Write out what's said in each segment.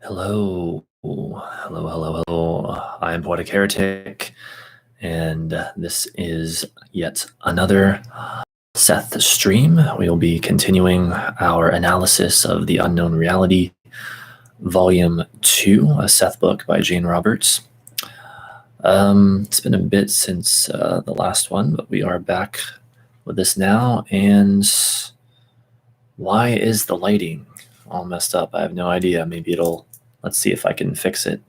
Hello, hello. I'm Poetic Heretic, and this is yet another Seth stream. We will be continuing our analysis of The Unknown Reality, Volume 2, a Seth book by Jane Roberts. It's been a bit since the last one, but we are back with this now, and why is the lighting all messed up? I have no idea. Maybe it'll... Let's see if I can fix it.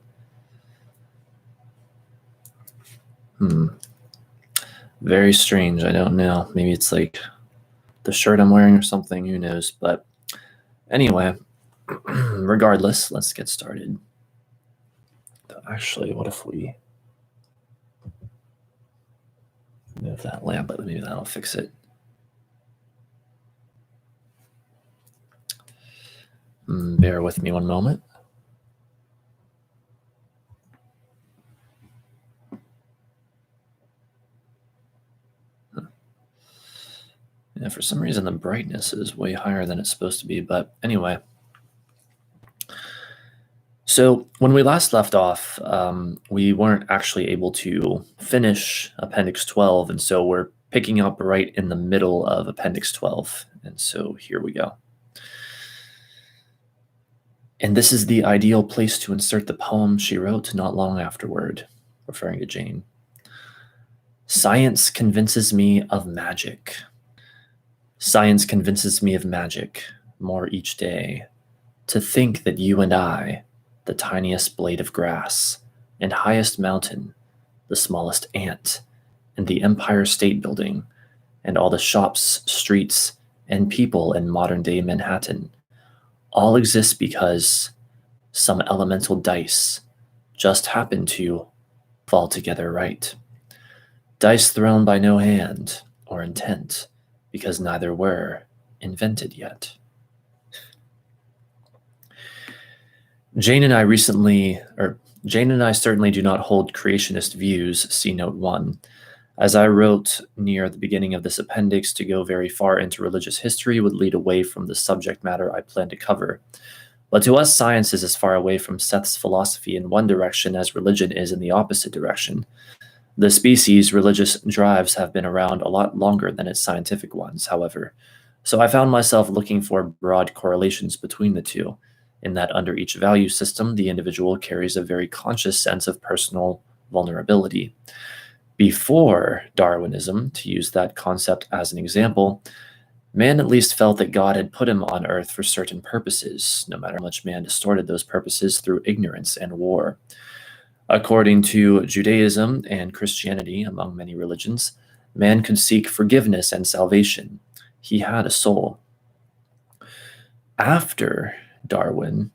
Very strange. I don't know. Maybe it's like the shirt I'm wearing or something. Who knows? But anyway, regardless, let's get started. Actually, what if we move that lamp? Maybe that'll fix it. Bear with me one moment. Yeah, for some reason the brightness is way higher than it's supposed to be, but anyway. So when we last left off, we weren't actually able to finish Appendix 12, and so we're picking up right in the middle of Appendix 12, and so here we go. And this is the ideal place to insert the poem she wrote not long afterward, referring to Jane. Science convinces me of magic. Science convinces me of magic more each day. To think that you and I, the tiniest blade of grass, and highest mountain, the smallest ant, and the Empire State Building, and all the shops, streets, and people in modern-day Manhattan, all exist because some elemental dice just happen to fall together right. Dice thrown by no hand or intent, because neither were invented yet. Jane and I certainly do not hold creationist views, see note 1. As I wrote near the beginning of this appendix, to go very far into religious history would lead away from the subject matter I plan to cover. But to us, science is as far away from Seth's philosophy in one direction as religion is in the opposite direction. The species' religious drives have been around a lot longer than its scientific ones, however, so I found myself looking for broad correlations between the two, in that under each value system, the individual carries a very conscious sense of personal vulnerability. Before Darwinism, to use that concept as an example, man at least felt that God had put him on Earth for certain purposes, no matter how much man distorted those purposes through ignorance and war. According to Judaism and Christianity, among many religions, man could seek forgiveness and salvation. He had a soul. After Darwin,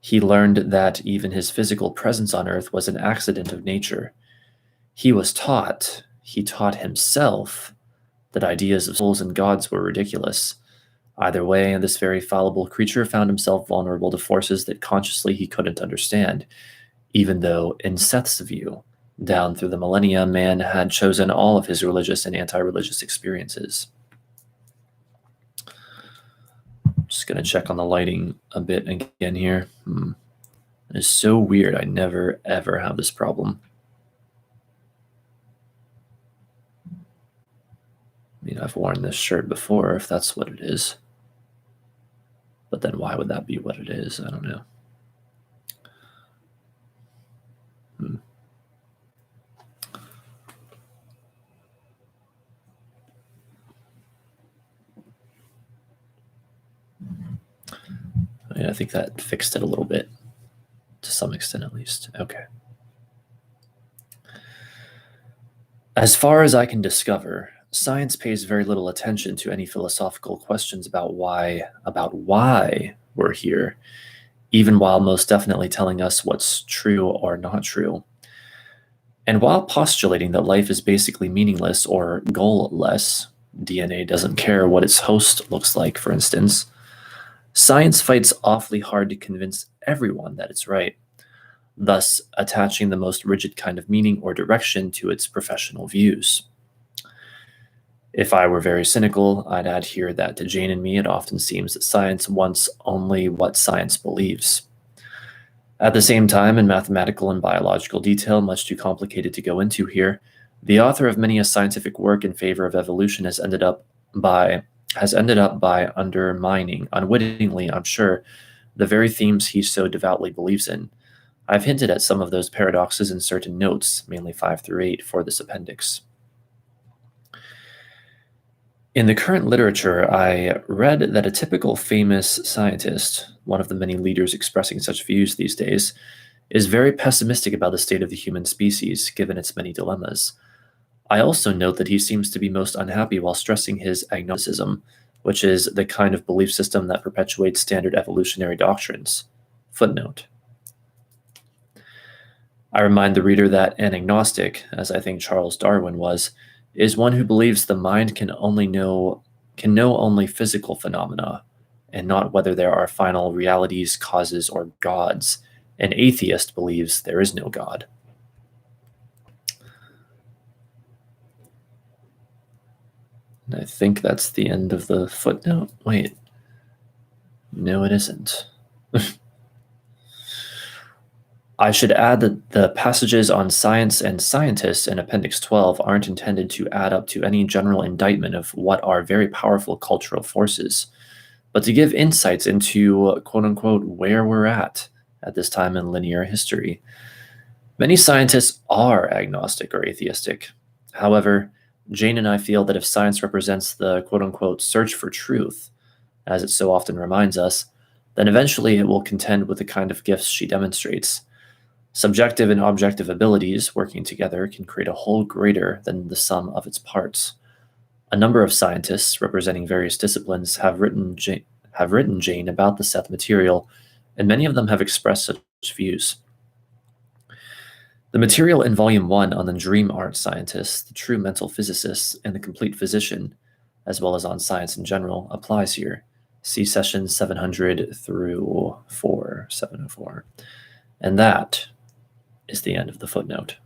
he learned that even his physical presence on Earth was an accident of nature. He taught himself that ideas of souls and gods were ridiculous. Either way, this very fallible creature found himself vulnerable to forces that consciously he couldn't understand, even though, in Seth's view, down through the millennia, man had chosen all of his religious and anti-religious experiences. Just going to check on the lighting a bit again here. It's so weird. I never, ever have this problem. I mean, I've worn this shirt before, if that's what it is. But then why would that be what it is? I don't know. I think that fixed it a little bit, to some extent at least. Okay. As far as I can discover, science pays very little attention to any philosophical questions about why we're here, even while most definitely telling us what's true or not true. And while postulating that life is basically meaningless or goal-less, DNA doesn't care what its host looks like, for instance, science fights awfully hard to convince everyone that it's right, thus attaching the most rigid kind of meaning or direction to its professional views. If I were very cynical, I'd add here that to Jane and me, it often seems that science wants only what science believes. At the same time, in mathematical and biological detail, much too complicated to go into here, the author of many a scientific work in favor of evolution has ended up by undermining, unwittingly, I'm sure, the very themes he so devoutly believes in. I've hinted at some of those paradoxes in certain notes, mainly 5 through 8, for this appendix. In the current literature, I read that a typical famous scientist, one of the many leaders expressing such views these days, is very pessimistic about the state of the human species, given its many dilemmas. I also note that he seems to be most unhappy while stressing his agnosticism, which is the kind of belief system that perpetuates standard evolutionary doctrines. Footnote. I remind the reader that an agnostic, as I think Charles Darwin was, is one who believes the mind can know only physical phenomena, and not whether there are final realities, causes, or gods. An atheist believes there is no God. And I think that's the end of the footnote. Wait. No, it isn't. I should add that the passages on science and scientists in Appendix 12 aren't intended to add up to any general indictment of what are very powerful cultural forces, but to give insights into, quote-unquote, where we're at this time in linear history. Many scientists are agnostic or atheistic. However, Jane and I feel that if science represents the, quote-unquote, search for truth, as it so often reminds us, then eventually it will contend with the kind of gifts she demonstrates. Subjective and objective abilities working together can create a whole greater than the sum of its parts. A number of scientists representing various disciplines have written Jane about the Seth material, and many of them have expressed such views. The material in Volume 1 on the dream art scientists, the true mental physicists, and the complete physician, as well as on science in general, applies here. See sessions 700 through 704. And that is the end of the footnote.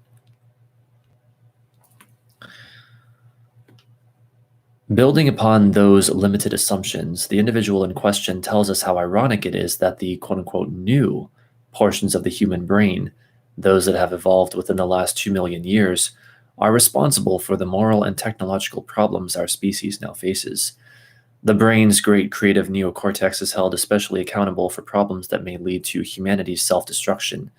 Building upon those limited assumptions, the individual in question tells us how ironic it is that the quote-unquote new portions of the human brain, those that have evolved within the last 2 million years, are responsible for the moral and technological problems our species now faces. The brain's great creative neocortex is held especially accountable for problems that may lead to humanity's self-destruction.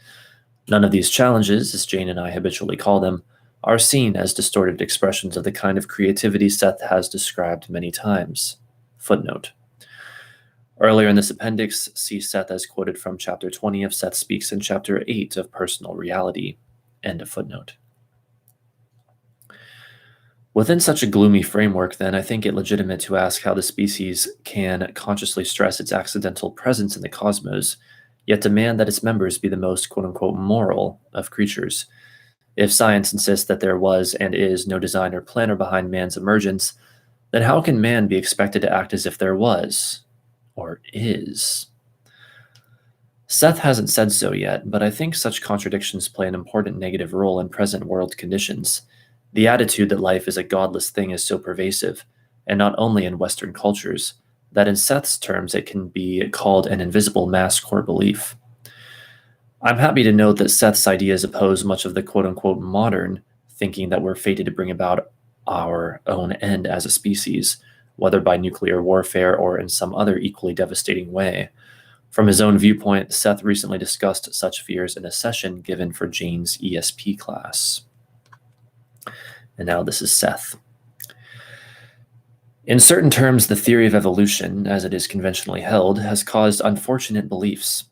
None of these challenges, as Jane and I habitually call them, are seen as distorted expressions of the kind of creativity Seth has described many times. Footnote. Earlier in this appendix, see Seth as quoted from Chapter 20 of Seth Speaks and Chapter 8 of Personal Reality. End of footnote. Within such a gloomy framework, then, I think it legitimate to ask how the species can consciously stress its accidental presence in the cosmos, yet demand that its members be the most quote-unquote moral of creatures. If science insists that there was and is no design or planner behind man's emergence, then how can man be expected to act as if there was, or is? Seth hasn't said so yet, but I think such contradictions play an important negative role in present world conditions. The attitude that life is a godless thing is so pervasive, and not only in Western cultures, that in Seth's terms it can be called an invisible mass core belief. I'm happy to note that Seth's ideas oppose much of the quote-unquote modern thinking that we're fated to bring about our own end as a species, whether by nuclear warfare or in some other equally devastating way. From his own viewpoint, Seth recently discussed such fears in a session given for Jane's ESP class. And now this is Seth. In certain terms, the theory of evolution, as it is conventionally held, has caused unfortunate beliefs.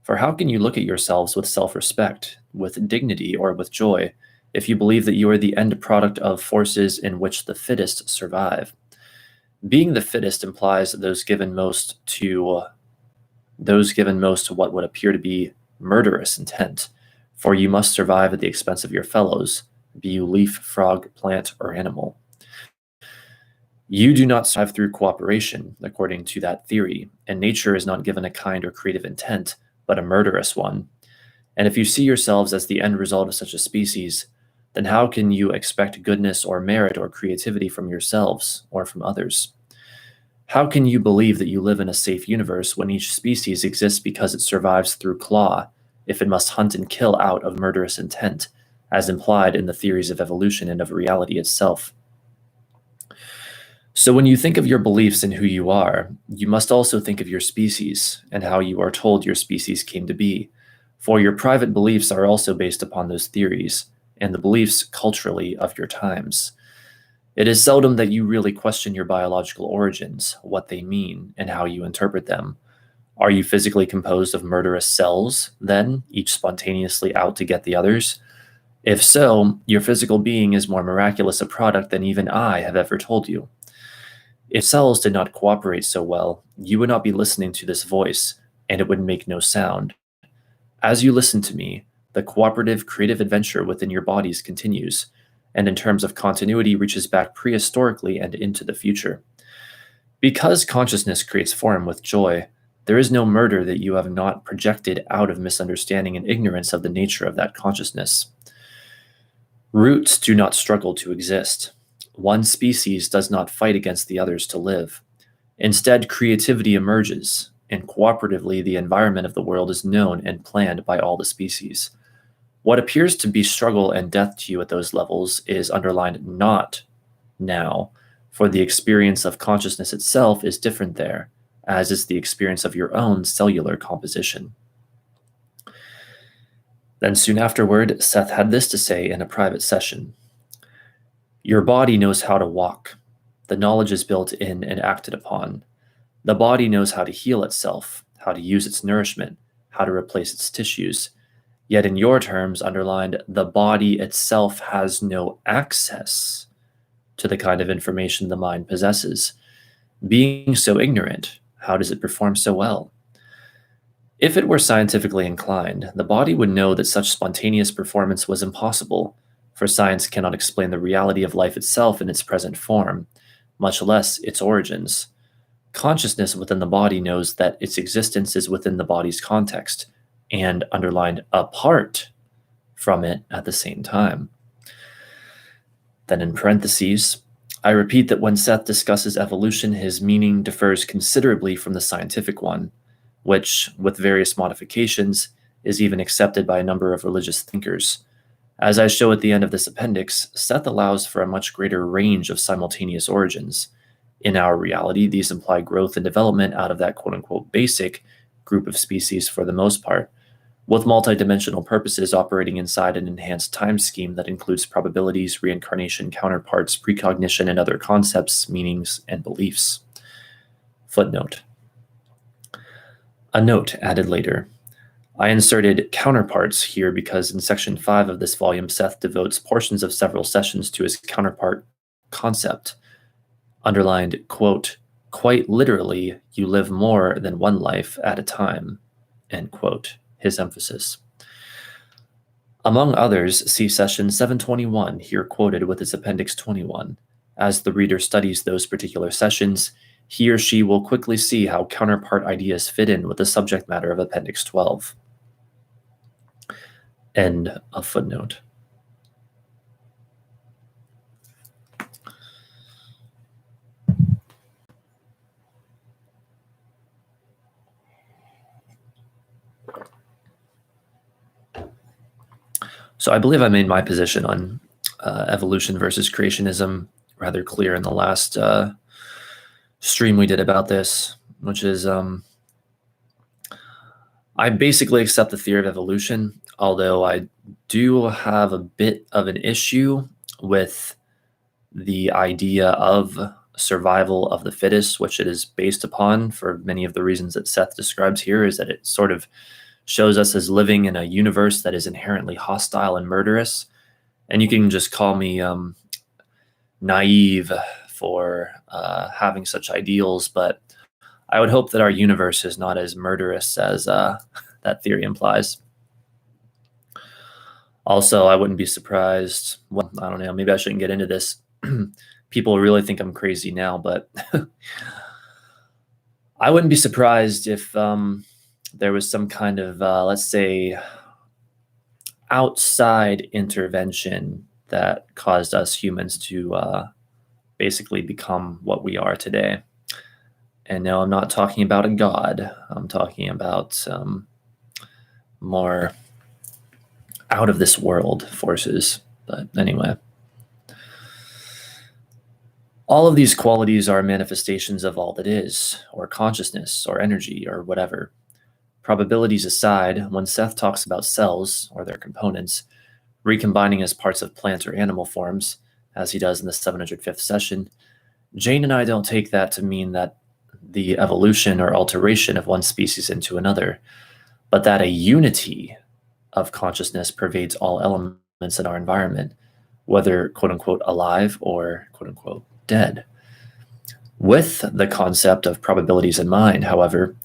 For how can you look at yourselves with self-respect, with dignity, or with joy, if you believe that you are the end product of forces in which the fittest survive? Being the fittest implies those given most to what would appear to be murderous intent, for you must survive at the expense of your fellows, be you leaf, frog, plant, or animal. You do not survive through cooperation, according to that theory, and nature is not given a kind or creative intent, but a murderous one. And if you see yourselves as the end result of such a species, then how can you expect goodness or merit or creativity from yourselves or from others? How can you believe that you live in a safe universe when each species exists because it survives through claw, if it must hunt and kill out of murderous intent, as implied in the theories of evolution and of reality itself. So when you think of your beliefs and who you are, you must also think of your species and how you are told your species came to be, for your private beliefs are also based upon those theories and the beliefs culturally of your times. It is seldom that you really question your biological origins, what they mean, and how you interpret them. Are you physically composed of murderous cells, then, each spontaneously out to get the others? If so, your physical being is more miraculous a product than even I have ever told you. If cells did not cooperate so well, you would not be listening to this voice, and it would make no sound. As you listen to me, the cooperative creative adventure within your bodies continues, and in terms of continuity reaches back prehistorically and into the future. Because consciousness creates form with joy, there is no murder that you have not projected out of misunderstanding and ignorance of the nature of that consciousness. Roots do not struggle to exist. One species does not fight against the others to live. Instead, creativity emerges, and cooperatively the environment of the world is known and planned by all the species. What appears to be struggle and death to you at those levels is underlined not now, for the experience of consciousness itself is different there, as is the experience of your own cellular composition. Then soon afterward, Seth had this to say in a private session. Your body knows how to walk. The knowledge is built in and acted upon. The body knows how to heal itself, how to use its nourishment, how to replace its tissues. Yet in your terms, underlined, the body itself has no access to the kind of information the mind possesses. Being so ignorant, how does it perform so well? If it were scientifically inclined, the body would know that such spontaneous performance was impossible, for science cannot explain the reality of life itself in its present form, much less its origins. Consciousness within the body knows that its existence is within the body's context, and underlined apart from it at the same time. Then in parentheses, I repeat that when Seth discusses evolution, his meaning differs considerably from the scientific one, which, with various modifications, is even accepted by a number of religious thinkers. As I show at the end of this appendix, Seth allows for a much greater range of simultaneous origins. In our reality, these imply growth and development out of that quote-unquote basic group of species for the most part, with multidimensional purposes operating inside an enhanced time scheme that includes probabilities, reincarnation, counterparts, precognition, and other concepts, meanings, and beliefs. Footnote. A note added later. I inserted counterparts here because in section 5 of this volume, Seth devotes portions of several sessions to his counterpart concept. Underlined, quote, quite literally, you live more than one life at a time, end quote, his emphasis. Among others, see session 721, here quoted with its appendix 21. As the reader studies those particular sessions, he or she will quickly see how counterpart ideas fit in with the subject matter of appendix 12. End of footnote. So I believe I made my position on evolution versus creationism rather clear in the last stream we did about this, which is I basically accept the theory of evolution, although I do have a bit of an issue with the idea of survival of the fittest, which it is based upon for many of the reasons that Seth describes here, is that it sort of shows us as living in a universe that is inherently hostile and murderous. And you can just call me naive for having such ideals, but I would hope that our universe is not as murderous as that theory implies. Also, I wouldn't be surprised. Well, I don't know, maybe I shouldn't get into this. People really think I'm crazy now, but I wouldn't be surprised if there was some kind of, let's say, outside intervention that caused us humans to basically become what we are today. And no, I'm not talking about a god. I'm talking about more out of this world forces. But anyway, all of these qualities are manifestations of all that is, or consciousness, or energy, or whatever. Probabilities aside, when Seth talks about cells, or their components, recombining as parts of plant or animal forms, as he does in the 705th session, Jane and I don't take that to mean that the evolution or alteration of one species into another, but that a unity of consciousness pervades all elements in our environment, whether quote-unquote alive or quote-unquote dead. With the concept of probabilities in mind, however,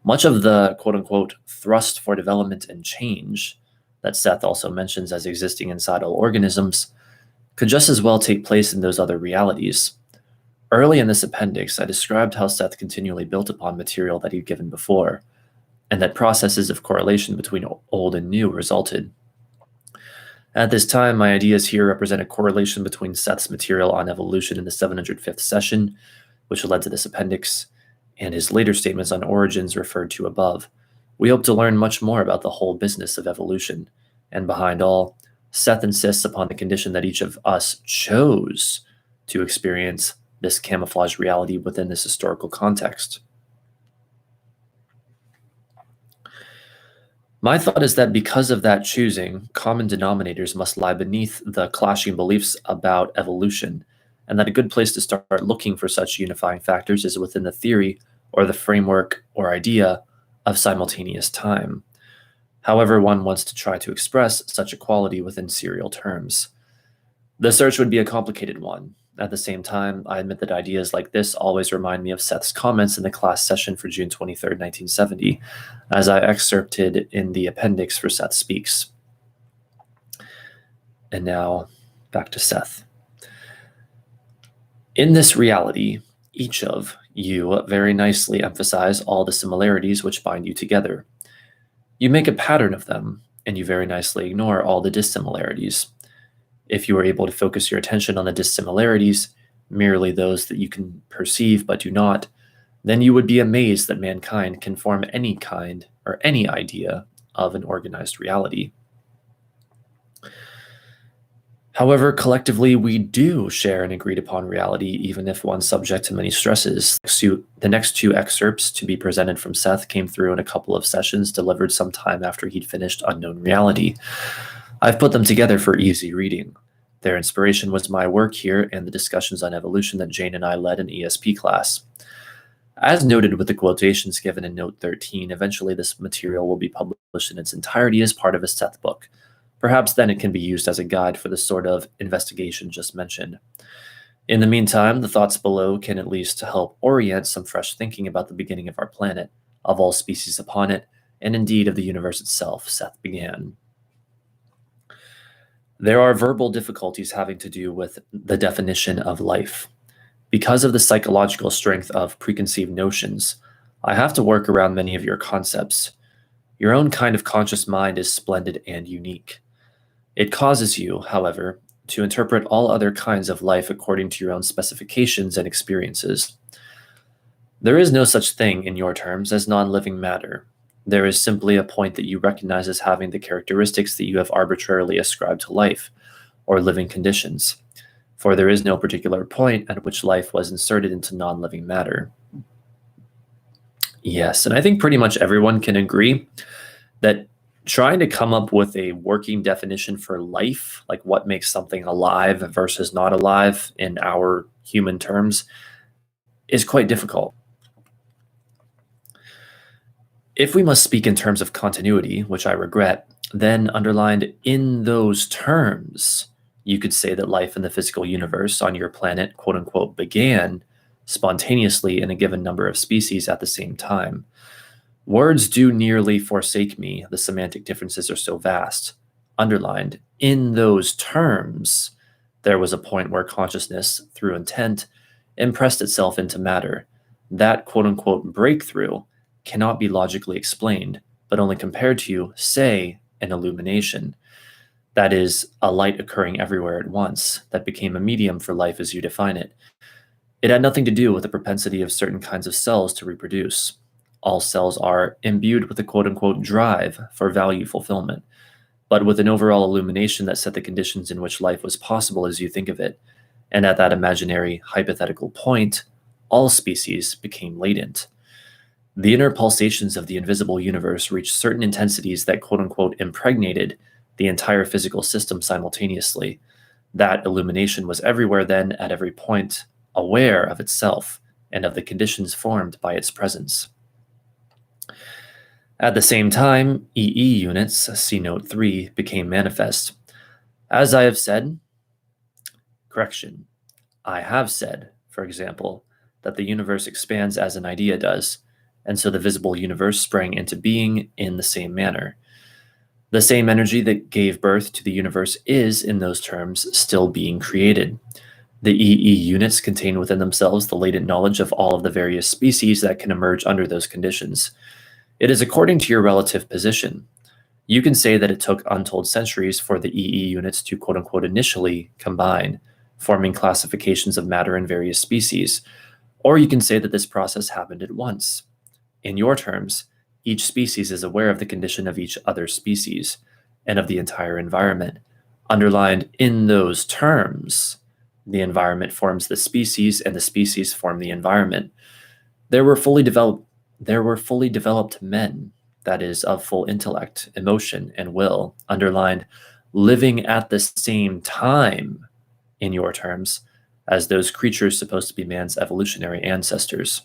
much of the quote-unquote thrust for development and change that Seth also mentions as existing inside all organisms could just as well take place in those other realities. Early in this appendix, I described how Seth continually built upon material that he'd given before, and that processes of correlation between old and new resulted. At this time, my ideas here represent a correlation between Seth's material on evolution in the 705th session, which led to this appendix, and his later statements on origins referred to above. We hope to learn much more about the whole business of evolution, and behind all, Seth insists upon the condition that each of us chose to experience this camouflage reality within this historical context. My thought is that because of that choosing, common denominators must lie beneath the clashing beliefs about evolution, and that a good place to start looking for such unifying factors is within the theory or the framework or idea of simultaneous time. However, one wants to try to express such equality within serial terms. The search would be a complicated one. At the same time, I admit that ideas like this always remind me of Seth's comments in the class session for June 23, 1970, as I excerpted in the appendix for Seth Speaks. And now, back to Seth. In this reality, each of you very nicely emphasize all the similarities which bind you together. You make a pattern of them, and you very nicely ignore all the dissimilarities. If you are able to focus your attention on the dissimilarities, merely those that you can perceive but do not, then you would be amazed that mankind can form any kind or any idea of an organized reality. However, collectively, we do share an agreed upon reality, even if one subject to many stresses. The next two excerpts to be presented from Seth came through in a couple of sessions delivered some time after he'd finished Unknown Reality. I've put them together for easy reading. Their inspiration was my work here and the discussions on evolution that Jane and I led in ESP class. As noted with the quotations given in Note 13, eventually this material will be published in its entirety as part of a Seth book. Perhaps then it can be used as a guide for the sort of investigation just mentioned. In the meantime, the thoughts below can at least help orient some fresh thinking about the beginning of our planet, of all species upon it, and indeed of the universe itself, Seth began. There are verbal difficulties having to do with the definition of life. Because of the psychological strength of preconceived notions, I have to work around many of your concepts. Your own kind of conscious mind is splendid and unique. It causes you, however, to interpret all other kinds of life according to your own specifications and experiences. There is no such thing, in your terms, as non-living matter. There is simply a point that you recognize as having the characteristics that you have arbitrarily ascribed to life, or living conditions, for there is no particular point at which life was inserted into non-living matter. Yes, and I think pretty much everyone can agree that trying to come up with a working definition for life, like what makes something alive versus not alive in our human terms, is quite difficult. If we must speak in terms of continuity, which I regret, then underlined in those terms, you could say that life in the physical universe on your planet, quote unquote, began spontaneously in a given number of species at the same time. Words do nearly forsake me, the semantic differences are so vast. Underlined, in those terms, there was a point where consciousness, through intent, impressed itself into matter. That quote-unquote breakthrough cannot be logically explained, but only compared to, say, an illumination. That is, a light occurring everywhere at once, that became a medium for life as you define it. It had nothing to do with the propensity of certain kinds of cells to reproduce. All cells are imbued with a quote-unquote drive for value fulfillment, but with an overall illumination that set the conditions in which life was possible as you think of it. And at that imaginary, hypothetical point, all species became latent. The inner pulsations of the invisible universe reached certain intensities that quote-unquote impregnated the entire physical system simultaneously. That illumination was everywhere then, at every point, aware of itself and of the conditions formed by its presence. At the same time, EE units, see Note 3, became manifest. As I have said, correction, I have said, for example, that the universe expands as an idea does, and so the visible universe sprang into being in the same manner. The same energy that gave birth to the universe is, in those terms, still being created. The EE units contain within themselves the latent knowledge of all of the various species that can emerge under those conditions. It is according to your relative position. You can say that it took untold centuries for the EE units to quote-unquote initially combine, forming classifications of matter in various species, or you can say that this process happened at once. In your terms, each species is aware of the condition of each other species and of the entire environment. Underlined in those terms, the environment forms the species and the species form the environment. There were fully developed men, that is, of full intellect, emotion, and will, underlined, living at the same time, in your terms, as those creatures supposed to be man's evolutionary ancestors.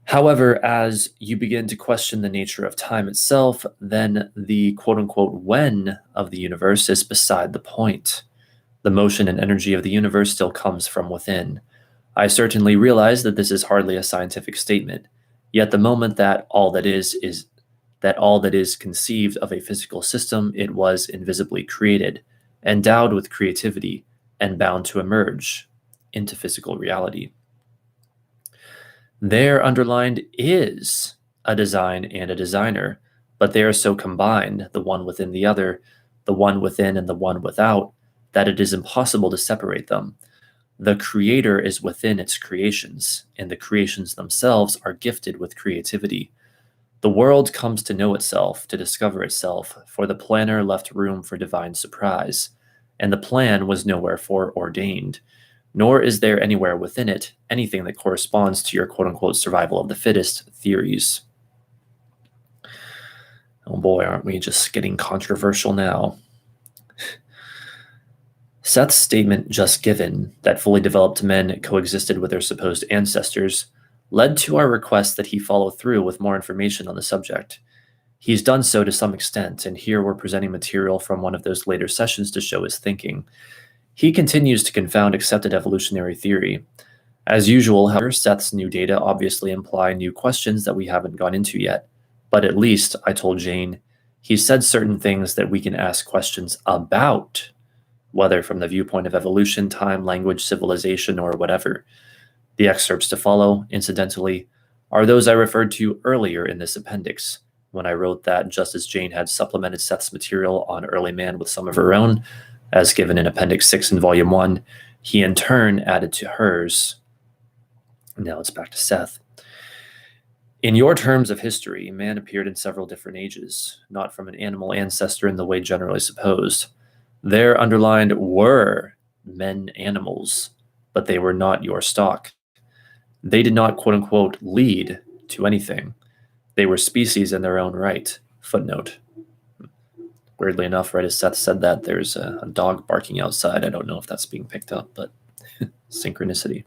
However, as you begin to question the nature of time itself, then the quote-unquote when of the universe is beside the point. The motion and energy of the universe still comes from within. I certainly realize that this is hardly a scientific statement, yet the moment that all that is conceived of a physical system, it was invisibly created, endowed with creativity, and bound to emerge into physical reality. There underlined is a design and a designer, but they are so combined, the one within the other, the one within and the one without, that it is impossible to separate them. The creator is within its creations, and the creations themselves are gifted with creativity. The world comes to know itself, to discover itself, for the planner left room for divine surprise, and the plan was nowhere foreordained. Nor is there anywhere within it anything that corresponds to your quote-unquote survival of the fittest theories. Oh boy, aren't we just getting controversial now? Seth's statement just given, that fully developed men coexisted with their supposed ancestors, led to our request that he follow through with more information on the subject. He's done so to some extent, and here we're presenting material from one of those later sessions to show his thinking. He continues to confound accepted evolutionary theory. As usual, however, Seth's new data obviously imply new questions that we haven't gone into yet. But at least, I told Jane, he said certain things that we can ask questions about, whether from the viewpoint of evolution, time, language, civilization, or whatever. The excerpts to follow, incidentally, are those I referred to earlier in this appendix, when I wrote that just as Jane had supplemented Seth's material on early man with some of her own, as given in Appendix 6 in Volume 1, he in turn added to hers. Now it's back to Seth. In your terms of history, man appeared in several different ages, not from an animal ancestor in the way generally supposed. There underlined were men animals, but they were not your stock. They did not quote-unquote lead to anything. They were species in their own right. Footnote. Weirdly enough, right as Seth said that, there's a dog barking outside. I don't know if that's being picked up, but synchronicity.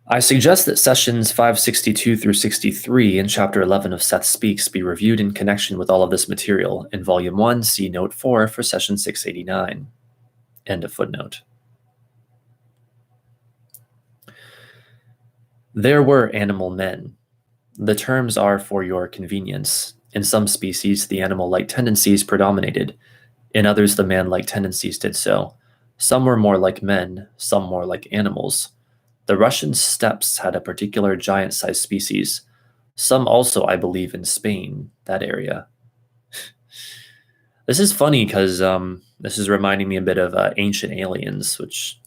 I suggest that sessions 562 through 63 in Chapter 11 of Seth Speaks be reviewed in connection with all of this material. In Volume 1, see Note 4 for Session 689. End of footnote. There were animal men. The terms are for your convenience. In some species, the animal-like tendencies predominated. In others, the man-like tendencies did so. Some were more like men, some more like animals. The Russian steppes had a particular giant-sized species. Some also, I believe, in Spain, that area. This is funny because this is reminding me a bit of Ancient Aliens, which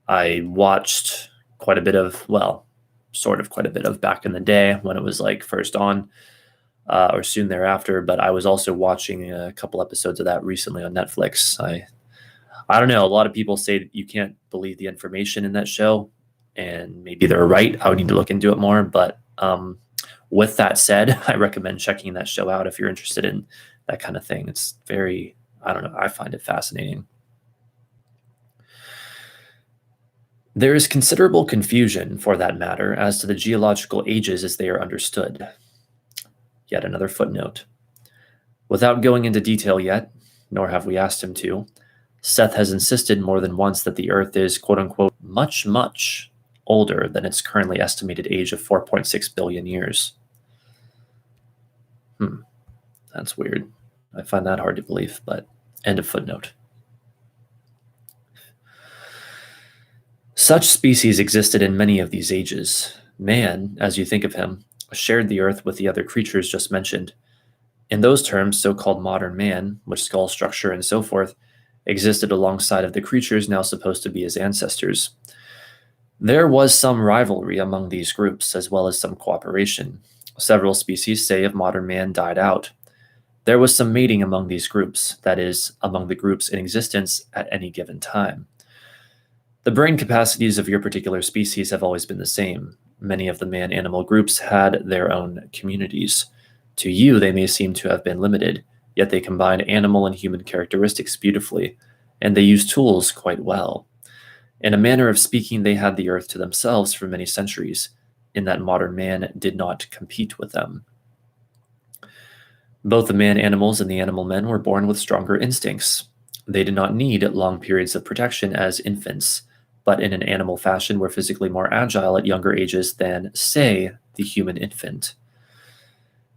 I watched quite a bit of, well, sort of quite a bit of back in the day when it was like first on, or soon thereafter. But I was also watching a couple episodes of that recently on Netflix. I don't know. A lot of people say that you can't believe the information in that show, and maybe they're right. I would need to look into it more. But with that said, I recommend checking that show out if you're interested in that kind of thing. It's very, I don't know, I find it fascinating. There is considerable confusion, for that matter, as to the geological ages as they are understood. Yet another footnote. Without going into detail yet, nor have we asked him to, Seth has insisted more than once that the Earth is, quote-unquote, much, much older than its currently estimated age of 4.6 billion years. That's weird. I find that hard to believe, but end of footnote. Such species existed in many of these ages. Man, as you think of him, shared the Earth with the other creatures just mentioned. In those terms, so-called modern man, with skull structure and so forth, existed alongside of the creatures now supposed to be his ancestors. There was some rivalry among these groups, as well as some cooperation. Several species, say, of modern man died out. There was some mating among these groups, that is, among the groups in existence at any given time. The brain capacities of your particular species have always been the same. Many of the man-animal groups had their own communities. To you, they may seem to have been limited, yet they combine animal and human characteristics beautifully, and they use tools quite well. In a manner of speaking, they had the earth to themselves for many centuries, in that modern man did not compete with them. Both the man-animals and the animal men were born with stronger instincts. They did not need long periods of protection as infants, but in an animal fashion were physically more agile at younger ages than, say, the human infant.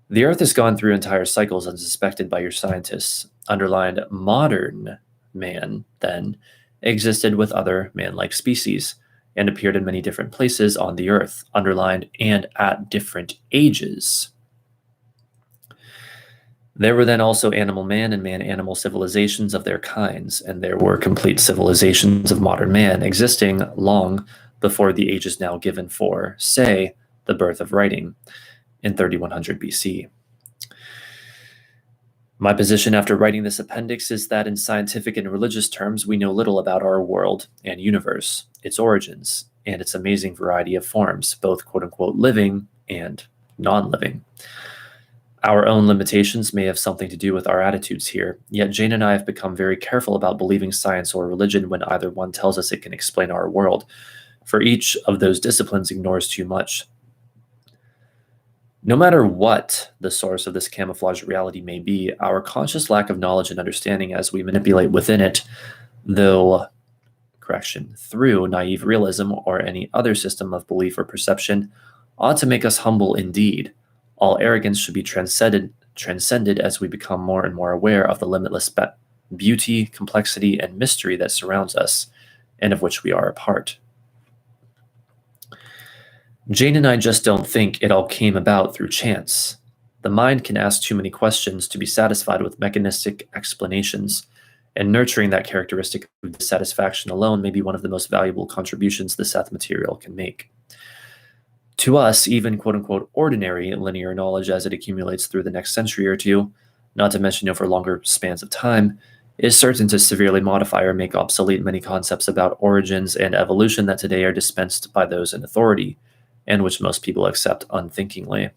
The Earth has gone through entire cycles unsuspected by your scientists. Underlined modern man, then, existed with other man-like species, and appeared in many different places on the Earth, underlined and at different ages. There were then also animal man and man-animal civilizations of their kinds, and there were complete civilizations of modern man existing long before the ages now given for, say, the birth of writing in 3100 BC. My position after writing this appendix is that in scientific and religious terms, we know little about our world and universe, its origins, and its amazing variety of forms, both quote-unquote living and non-living. Our own limitations may have something to do with our attitudes here, yet Jane and I have become very careful about believing science or religion when either one tells us it can explain our world, for each of those disciplines ignores too much. No matter what the source of this camouflaged reality may be, our conscious lack of knowledge and understanding as we manipulate within it, through naive realism or any other system of belief or perception, ought to make us humble indeed. All arrogance should be transcended as we become more and more aware of the limitless beauty, complexity, and mystery that surrounds us, and of which we are a part. Jane and I just don't think it all came about through chance. The mind can ask too many questions to be satisfied with mechanistic explanations, and nurturing that characteristic of dissatisfaction alone may be one of the most valuable contributions the Seth material can make. To us, even quote-unquote ordinary linear knowledge as it accumulates through the next century or two, not to mention over longer spans of time, is certain to severely modify or make obsolete many concepts about origins and evolution that today are dispensed by those in authority, and which most people accept unthinkingly.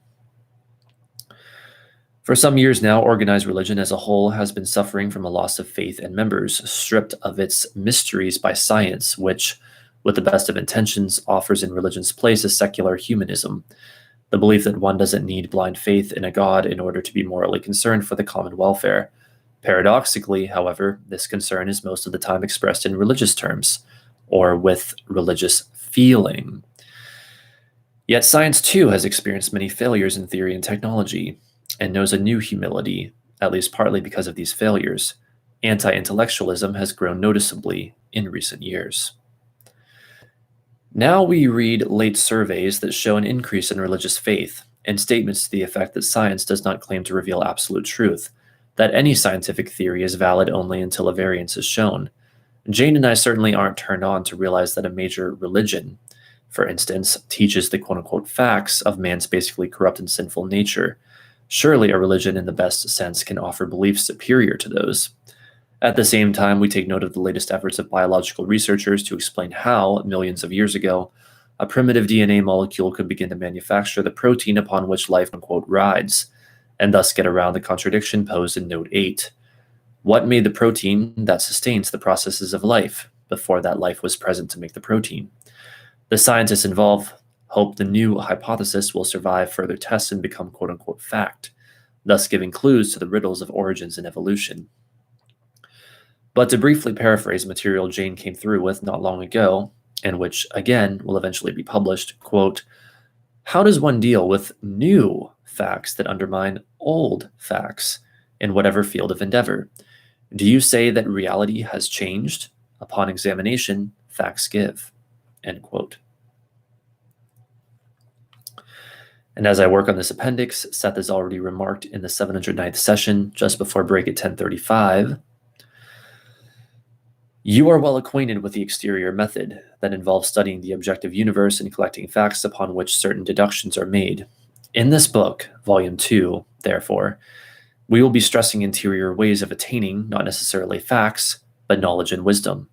For some years now, organized religion as a whole has been suffering from a loss of faith in members, stripped of its mysteries by science, which, with the best of intentions, offers in religion's place a secular humanism, the belief that one doesn't need blind faith in a god in order to be morally concerned for the common welfare. Paradoxically, however, this concern is most of the time expressed in religious terms, or with religious feeling. Yet science too has experienced many failures in theory and technology, and knows a new humility, at least partly because of these failures. Anti-intellectualism has grown noticeably in recent years. Now we read late surveys that show an increase in religious faith, and statements to the effect that science does not claim to reveal absolute truth, that any scientific theory is valid only until a variance is shown. Jane and I certainly aren't turned on to realize that a major religion, for instance, teaches the quote-unquote facts of man's basically corrupt and sinful nature, surely a religion in the best sense can offer beliefs superior to those. At the same time, we take note of the latest efforts of biological researchers to explain how, millions of years ago, a primitive DNA molecule could begin to manufacture the protein upon which life, unquote, rides, and thus get around the contradiction posed in Note 8. What made the protein that sustains the processes of life before that life was present to make the protein? The scientists involved hope the new hypothesis will survive further tests and become quote-unquote fact, thus giving clues to the riddles of origins and evolution. But to briefly paraphrase material Jane came through with not long ago, and which, again, will eventually be published, quote, how does one deal with new facts that undermine old facts in whatever field of endeavor? Do you say that reality has changed? Upon examination, facts give, end quote. And as I work on this appendix, Seth has already remarked in the 709th session, just before break at 10:35, you are well acquainted with the exterior method that involves studying the objective universe and collecting facts upon which certain deductions are made. In this book, Volume 2, therefore, we will be stressing interior ways of attaining not necessarily facts, but knowledge and wisdom.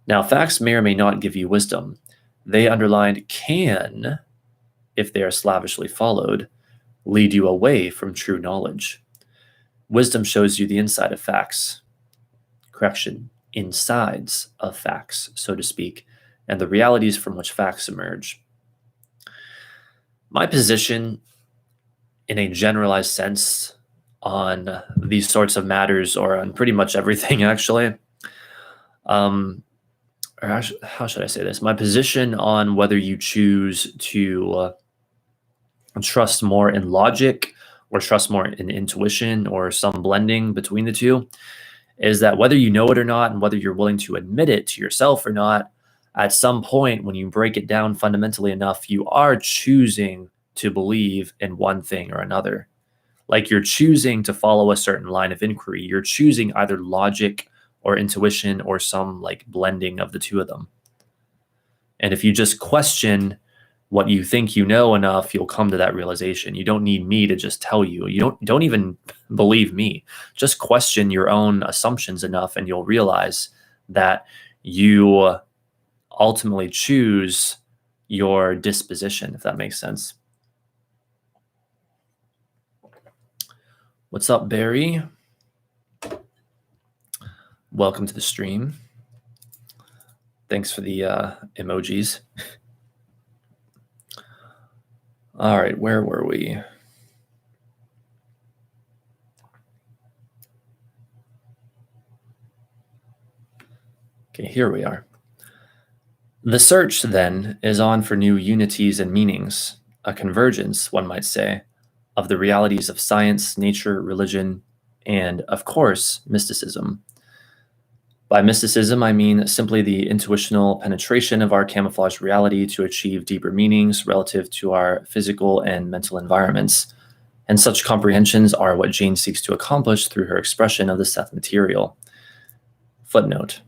Now, facts may or may not give you wisdom. They, underlined, can, if they are slavishly followed, lead you away from true knowledge. Wisdom shows you the inside of facts. Correction. Insides of facts, so to speak, and the realities from which facts emerge. My position, in a generalized sense, on these sorts of matters, or on pretty much everything, actually, or how should I say this? My position on whether you choose to trust more in logic or trust more in intuition or some blending between the two is that whether you know it or not, and whether you're willing to admit it to yourself or not, at some point when you break it down fundamentally enough, you are choosing to believe in one thing or another. Like you're choosing to follow a certain line of inquiry. You're choosing either logic or intuition or some like blending of the two of them. And if you just question what you think you know enough, you'll come to that realization. You don't need me to just tell you. You don't even believe me. Just question your own assumptions enough, and you'll realize that you ultimately choose your disposition, if that makes sense. What's up, Barry? Welcome to the stream. Thanks for the emojis. All right, where were we? Okay, here we are. The search, then, is on for new unities and meanings, a convergence, one might say, of the realities of science, nature, religion, and, of course, mysticism. By mysticism, I mean simply the intuitional penetration of our camouflaged reality to achieve deeper meanings relative to our physical and mental environments. And such comprehensions are what Jane seeks to accomplish through her expression of the Seth material. Footnote.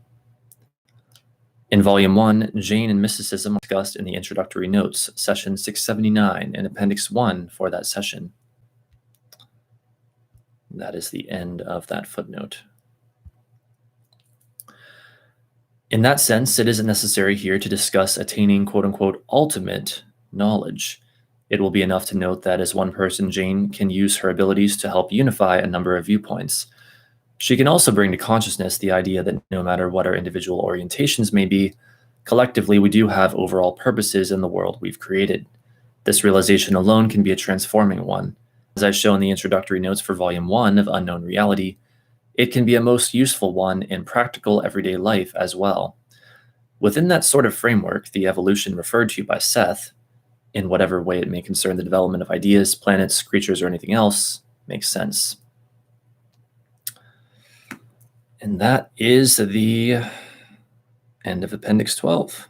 In Volume 1, Jane and mysticism are discussed in the introductory notes, session 679, and Appendix 1 for that session. That is the end of that footnote. In that sense, it isn't necessary here to discuss attaining quote-unquote ultimate knowledge. It will be enough to note that as one person, Jane can use her abilities to help unify a number of viewpoints. She can also bring to consciousness the idea that no matter what our individual orientations may be, collectively we do have overall purposes in the world we've created. This realization alone can be a transforming one. As I show in the introductory notes for Volume 1 of Unknown Reality, it can be a most useful one in practical everyday life as well. Within that sort of framework, the evolution referred to by Seth, in whatever way it may concern the development of ideas, planets, creatures, or anything else, makes sense. And that is the end of Appendix 12.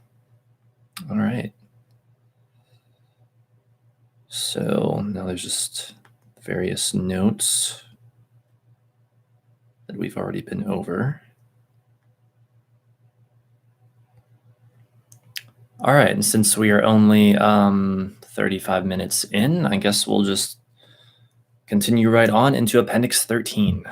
All right. So now there's just various notes that we've already been over. All right, and since we are only 35 minutes in, I guess we'll just continue right on into Appendix 13.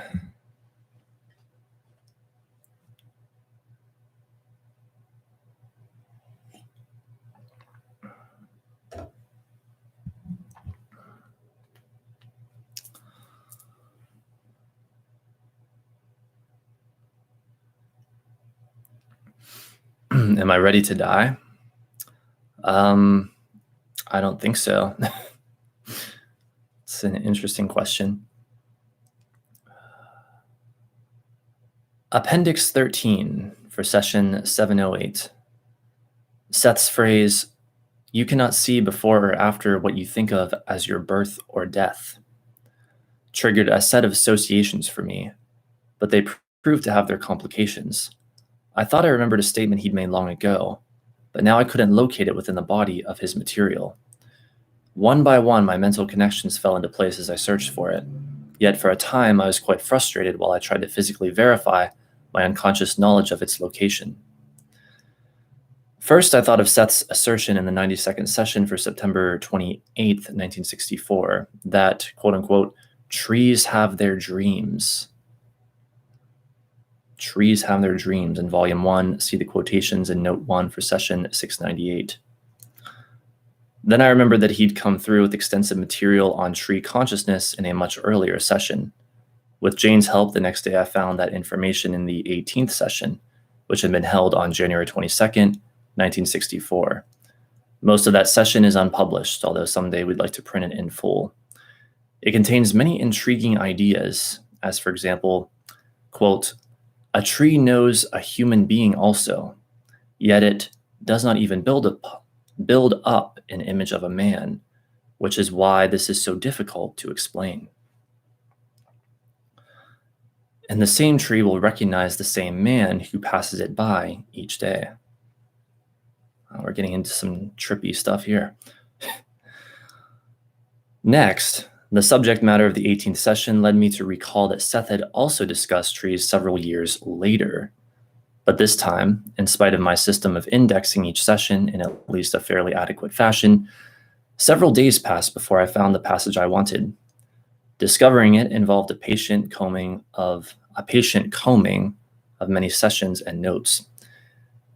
Am I ready to die? I don't think so. It's an interesting question. Appendix 13 for session 708. Seth's phrase, "You cannot see before or after what you think of as your birth or death," triggered a set of associations for me, but they proved to have their complications. I thought I remembered a statement he'd made long ago, but now I couldn't locate it within the body of his material. One by one, my mental connections fell into place as I searched for it. Yet for a time, I was quite frustrated while I tried to physically verify my unconscious knowledge of its location. First, I thought of Seth's assertion in the 92nd session for September 28th, 1964, that, quote unquote, trees have their dreams. Trees have their dreams. In Volume 1, see the quotations in Note 1 for session 698. Then I remembered that he'd come through with extensive material on tree consciousness in a much earlier session. With Jane's help, the next day I found that information in the 18th session, which had been held on January 22nd, 1964. Most of that session is unpublished, although someday we'd like to print it in full. It contains many intriguing ideas, as for example, quote, "A tree knows a human being also, yet it does not even build up an image of a man, which is why this is so difficult to explain. And the same tree will recognize the same man who passes it by each day." We're getting into some trippy stuff here. Next, the subject matter of the 18th session led me to recall that Seth had also discussed trees several years later. But this time, in spite of my system of indexing each session in at least a fairly adequate fashion, several days passed before I found the passage I wanted. Discovering it involved a patient combing of many sessions and notes.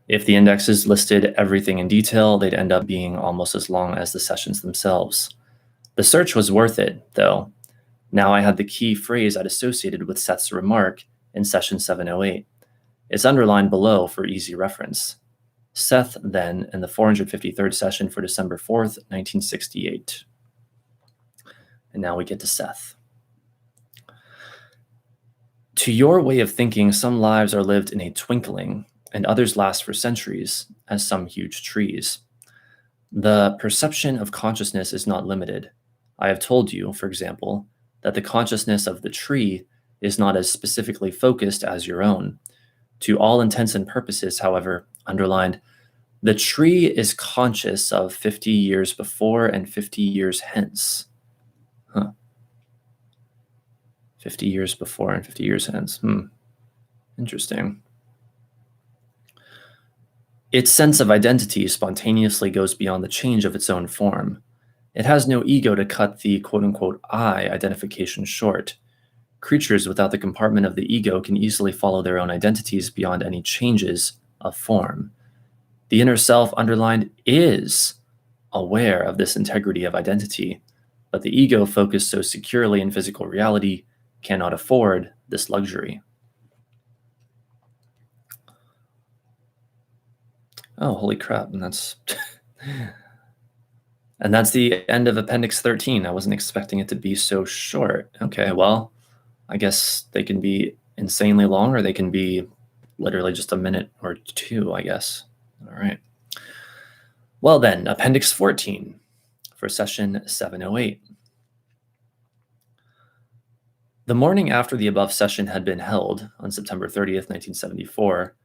If the indexes listed everything in detail, they'd end up being almost as long as the sessions themselves. The search was worth it, though. Now I had the key phrase I'd associated with Seth's remark in session 708. It's underlined below for easy reference. Seth, then, in the 453rd session for December 4th, 1968. And now we get to Seth. "To your way of thinking, some lives are lived in a twinkling, and others last for centuries, as some huge trees. The perception of consciousness is not limited. I have told you, for example, that the consciousness of the tree is not as specifically focused as your own. To all intents and purposes, however, underlined, the tree is conscious of 50 years before and 50 years hence." 50 years before and 50 years hence. Interesting. "Its sense of identity spontaneously goes beyond the change of its own form. It has no ego to cut the quote-unquote I identification short. Creatures without the compartment of the ego can easily follow their own identities beyond any changes of form. The inner self, underlined, is aware of this integrity of identity, but the ego, focused so securely in physical reality, cannot afford this luxury." Oh, holy crap. And that's and that's the end of Appendix 13. I wasn't expecting it to be so short. Okay, well, I guess they can be insanely long, or they can be literally just a minute or two, I guess. All right. Well then, Appendix 14 for session 708. The morning after the above session had been held, on September 30th, 1974,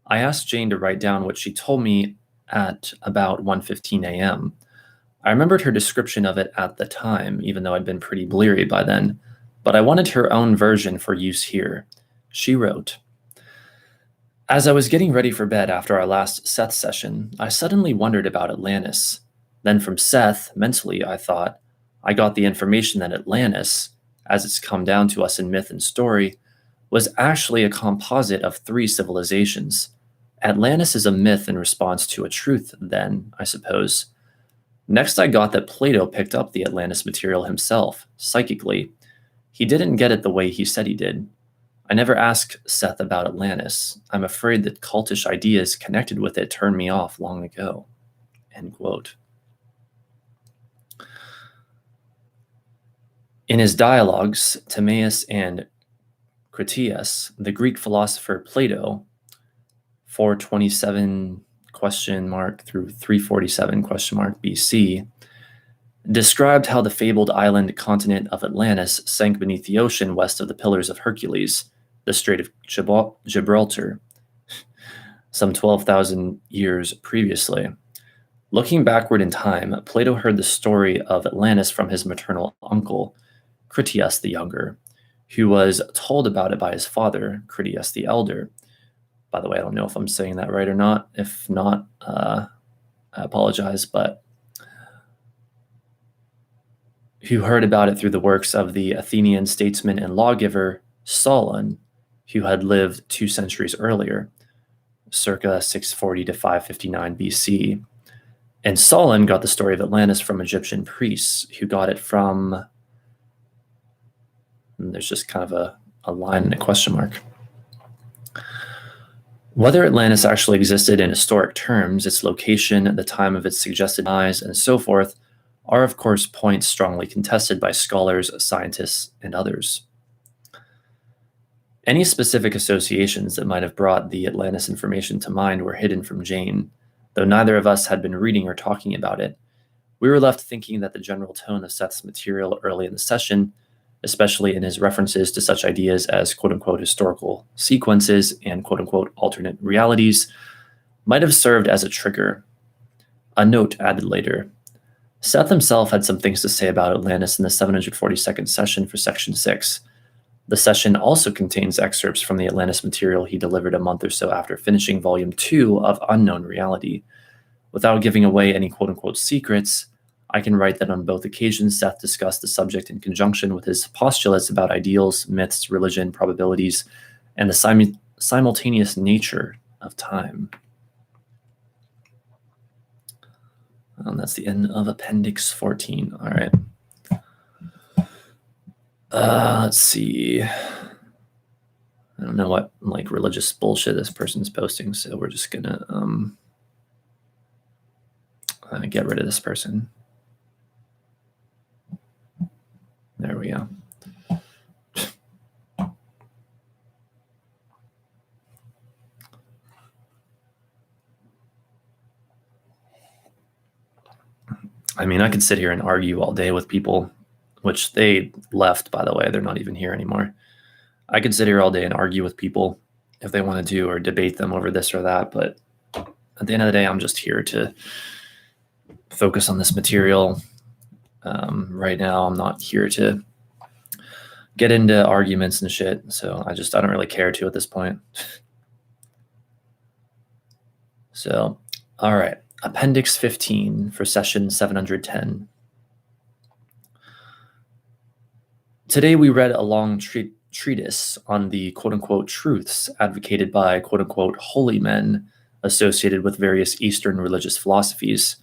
I asked Jane to write down what she told me at about 1:15 a.m. I remembered her description of it at the time, even though I'd been pretty bleary by then, but I wanted her own version for use here. She wrote, As I was getting ready for bed after our last Seth session, I suddenly wondered about Atlantis. Then from Seth, mentally, I thought, I got the information that Atlantis, as it's come down to us in myth and story, was actually a composite of three civilizations. Atlantis is a myth in response to a truth, then, I suppose. Next, I got that Plato picked up the Atlantis material himself, psychically. He didn't get it the way he said he did. I never asked Seth about Atlantis. I'm afraid that cultish ideas connected with it turned me off long ago. End quote. In his dialogues, Timaeus and Critias, the Greek philosopher Plato, 427 question mark through 347 question mark BC, described how the fabled island continent of Atlantis sank beneath the ocean west of the Pillars of Hercules, the Strait of Gibraltar, some 12,000 years previously. Looking backward in time, Plato heard the story of Atlantis from his maternal uncle, Critias the Younger, who was told about it by his father, Critias the Elder. By the way, I don't know if I'm saying that right or not. If not, I apologize, but who heard about it through the works of the Athenian statesman and lawgiver Solon, who had lived 2 centuries earlier, circa 640 to 559 BC. And Solon got the story of Atlantis from Egyptian priests, who got it from, and there's just kind of a line and a question mark. Whether Atlantis actually existed in historic terms, its location, the time of its suggested demise, and so forth, are of course points strongly contested by scholars, scientists, and others. Any specific associations that might have brought the Atlantis information to mind were hidden from Jane, though neither of us had been reading or talking about it. We were left thinking that the general tone of Seth's material early in the session, especially in his references to such ideas as quote-unquote historical sequences and quote-unquote alternate realities, might have served as a trigger. A note added later. Seth himself had some things to say about Atlantis in the 742nd session for Section 6. The session also contains excerpts from the Atlantis material he delivered a month or so after finishing Volume 2 of Unknown Reality. Without giving away any quote-unquote secrets, I can write that on both occasions Seth discussed the subject in conjunction with his postulates about ideals, myths, religion, probabilities, and the simultaneous nature of time. And that's the end of Appendix 14. All right. Let's see. I don't know what like religious bullshit this person's posting, so we're just gonna get rid of this person. There we go. I mean, I could sit here and argue all day with people, which they left, by the way. They're not even here anymore. I could sit here all day and argue with people if they want to do or debate them over this or that, but at the end of the day, I'm just here to focus on this material. Right now, I'm not here to get into arguments and shit, so I don't really care to at this point. So, all right, Appendix 15 for session 710. Today we read a long treatise on the quote-unquote truths advocated by quote-unquote holy men associated with various Eastern religious philosophies,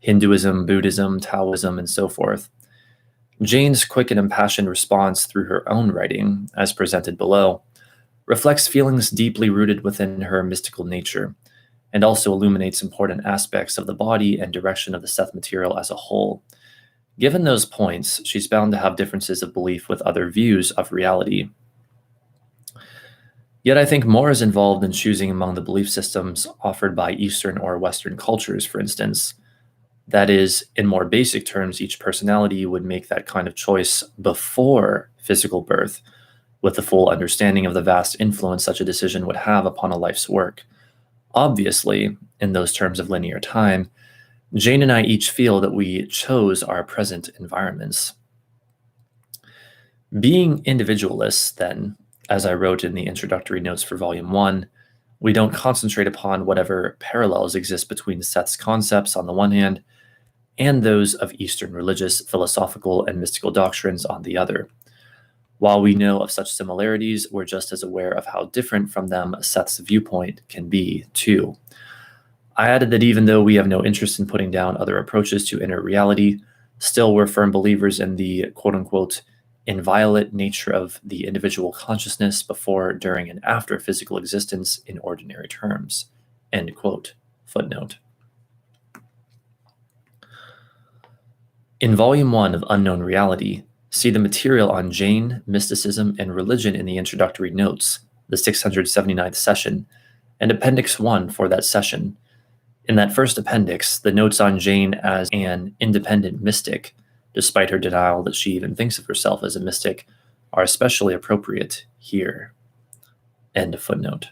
Hinduism, Buddhism, Taoism, and so forth. Jane's quick and impassioned response through her own writing, as presented below, reflects feelings deeply rooted within her mystical nature, and also illuminates important aspects of the body and direction of the Seth material as a whole. Given those points, she's bound to have differences of belief with other views of reality. Yet I think more is involved in choosing among the belief systems offered by Eastern or Western cultures, for instance. That is, in more basic terms, each personality would make that kind of choice before physical birth, with the full understanding of the vast influence such a decision would have upon a life's work. Obviously, in those terms of linear time, Jane and I each feel that we chose our present environments. Being individualists, then, as I wrote in the introductory notes for Volume 1, We don't concentrate upon whatever parallels exist between Seth's concepts on the one hand and those of Eastern religious, philosophical, and mystical doctrines on the other. While we know of such similarities, we're just as aware of how different from them Seth's viewpoint can be, too. I added that even though we have no interest in putting down other approaches to inner reality, still we're firm believers in the quote-unquote inviolate nature of the individual consciousness before, during, and after physical existence in ordinary terms. End quote. Footnote. In Volume 1 of Unknown Reality, see the material on Jain, mysticism, and religion in the introductory notes, the 679th session, and Appendix 1 for that session. In that first appendix, the notes on Jain as an independent mystic, despite her denial that she even thinks of herself as a mystic, are especially appropriate here. End of footnote.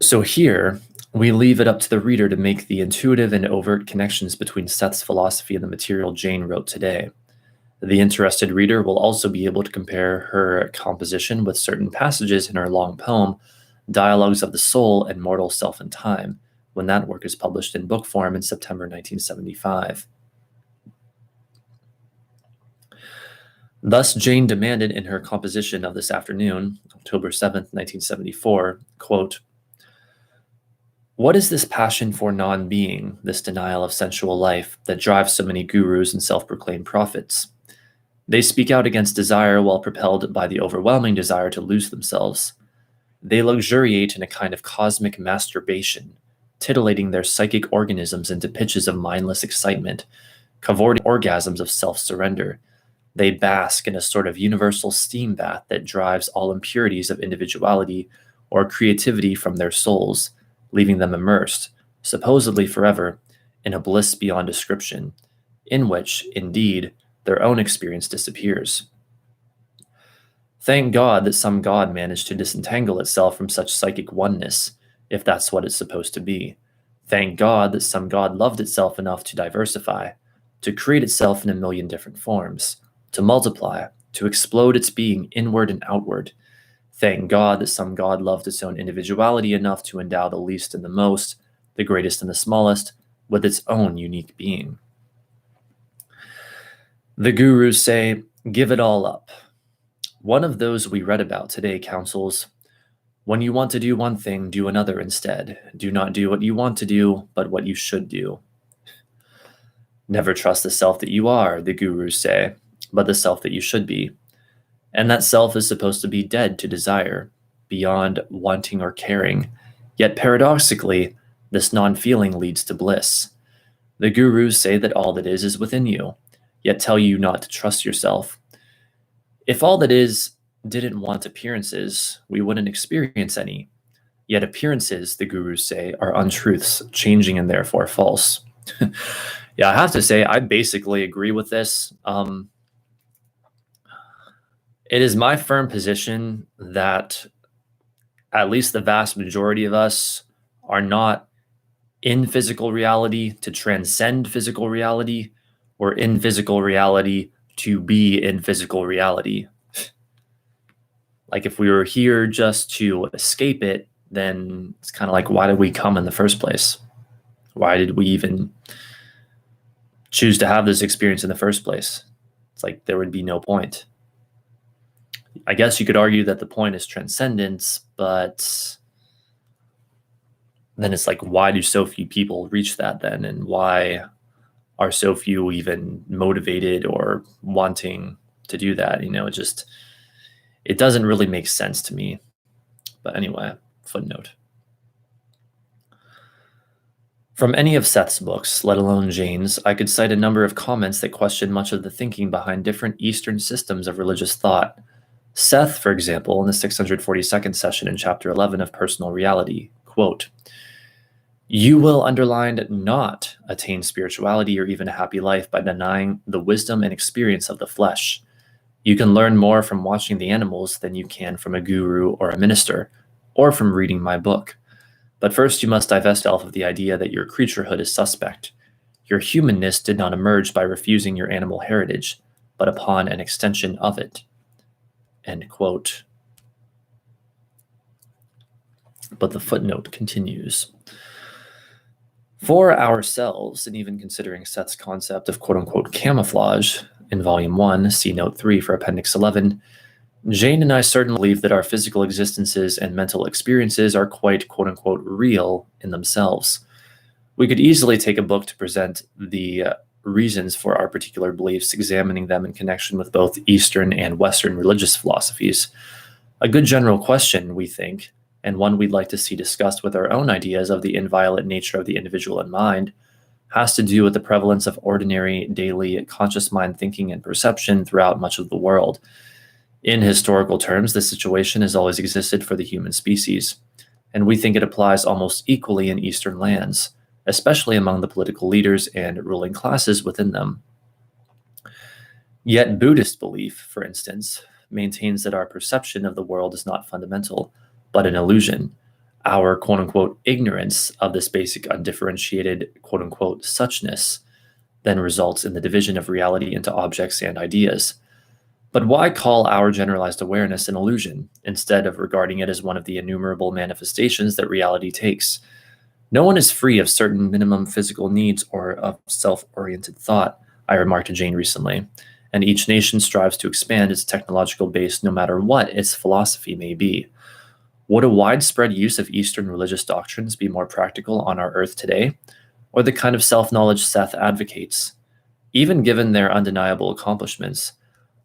So here, we leave it up to the reader to make the intuitive and overt connections between Seth's philosophy and the material Jain wrote today. The interested reader will also be able to compare her composition with certain passages in her long poem, Dialogues of the Soul and Mortal Self and Time, when that work is published in book form in September 1975. Thus, Jain demanded in her composition of this afternoon, October 7th, 1974, quote, "What is this passion for non-being, this denial of sensual life that drives so many gurus and self-proclaimed prophets? They speak out against desire while propelled by the overwhelming desire to lose themselves. They luxuriate in a kind of cosmic masturbation, titillating their psychic organisms into pitches of mindless excitement, cavorting orgasms of self-surrender. They bask in a sort of universal steam bath that drives all impurities of individuality or creativity from their souls, leaving them immersed, supposedly forever, in a bliss beyond description, in which, indeed, their own experience disappears. Thank God that some God managed to disentangle itself from such psychic oneness, if that's what it's supposed to be. Thank God that some God loved itself enough to diversify, to create itself in a million different forms, to multiply, to explode its being inward and outward. Thank God that some God loved its own individuality enough to endow the least and the most, the greatest and the smallest, with its own unique being." The gurus say, "Give it all up." One of those we read about today counsels, "When you want to do one thing, do another instead. Do not do what you want to do, but what you should do." Never trust the self that you are, the gurus say, but the self that you should be. And that self is supposed to be dead to desire, beyond wanting or caring. Yet paradoxically, this non-feeling leads to bliss. The gurus say that all that is within you, yet tell you not to trust yourself. If all that is didn't want appearances, we wouldn't experience any. Yet appearances, the gurus say, are untruths, changing and therefore false. Yeah, I have to say, I basically agree with this. It is my firm position that at least the vast majority of us are not in physical reality to transcend physical reality, or in physical reality to be in physical reality. Like if we were here just to escape it, then it's kind of like, why did we come in the first place? Why did we even choose to have this experience in the first place? It's like there would be no point. I guess you could argue that the point is transcendence, but then it's like, why do so few people reach that then? And why are so few even motivated or wanting to do that? It doesn't really make sense to me. But anyway, footnote. From any of Seth's books, let alone Jain's, I could cite a number of comments that question much of the thinking behind different Eastern systems of religious thought. Seth, for example, in the 642nd session in Chapter 11 of Personal Reality, quote, "You will, underlined, not attain spirituality or even a happy life by denying the wisdom and experience of the flesh. You can learn more from watching the animals than you can from a guru or a minister, or from reading my book. But first you must divest yourself of the idea that your creaturehood is suspect. Your humanness did not emerge by refusing your animal heritage, but upon an extension of it." End quote. But the footnote continues. For ourselves, and even considering Seth's concept of quote-unquote camouflage in Volume 1, see Note 3 for Appendix 11, Jane and I certainly believe that our physical existences and mental experiences are quite quote-unquote real in themselves. We could easily take a book to present the reasons for our particular beliefs, examining them in connection with both Eastern and Western religious philosophies. A good general question, we think, and one we'd like to see discussed with our own ideas of the inviolate nature of the individual in mind, has to do with the prevalence of ordinary, daily, conscious mind thinking and perception throughout much of the world. In historical terms, this situation has always existed for the human species, and we think it applies almost equally in Eastern lands, especially among the political leaders and ruling classes within them. Yet Buddhist belief, for instance, maintains that our perception of the world is not fundamental, but an illusion. Our quote-unquote ignorance of this basic undifferentiated quote-unquote suchness then results in the division of reality into objects and ideas. But why call our generalized awareness an illusion, instead of regarding it as one of the innumerable manifestations that reality takes? No one is free of certain minimum physical needs or of self-oriented thought, I remarked to Jane recently, and each nation strives to expand its technological base no matter what its philosophy may be. Would a widespread use of Eastern religious doctrines be more practical on our earth today, or the kind of self-knowledge Seth advocates? Even given their undeniable accomplishments,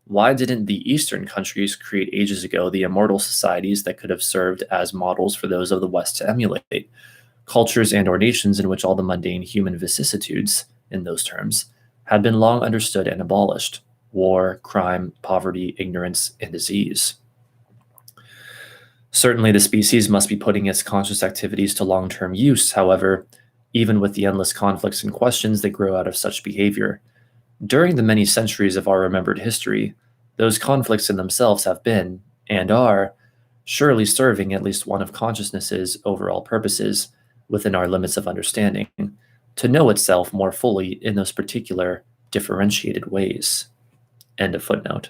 why didn't the Eastern countries create ages ago the immortal societies that could have served as models for those of the West to emulate? Cultures and or nations in which all the mundane human vicissitudes, in those terms, had been long understood and abolished: war, crime, poverty, ignorance, and disease. Certainly the species must be putting its conscious activities to long-term use, however, even with the endless conflicts and questions that grow out of such behavior. During the many centuries of our remembered history, those conflicts in themselves have been, and are, surely serving at least one of consciousness's overall purposes, within our limits of understanding, to know itself more fully in those particular differentiated ways. End of footnote.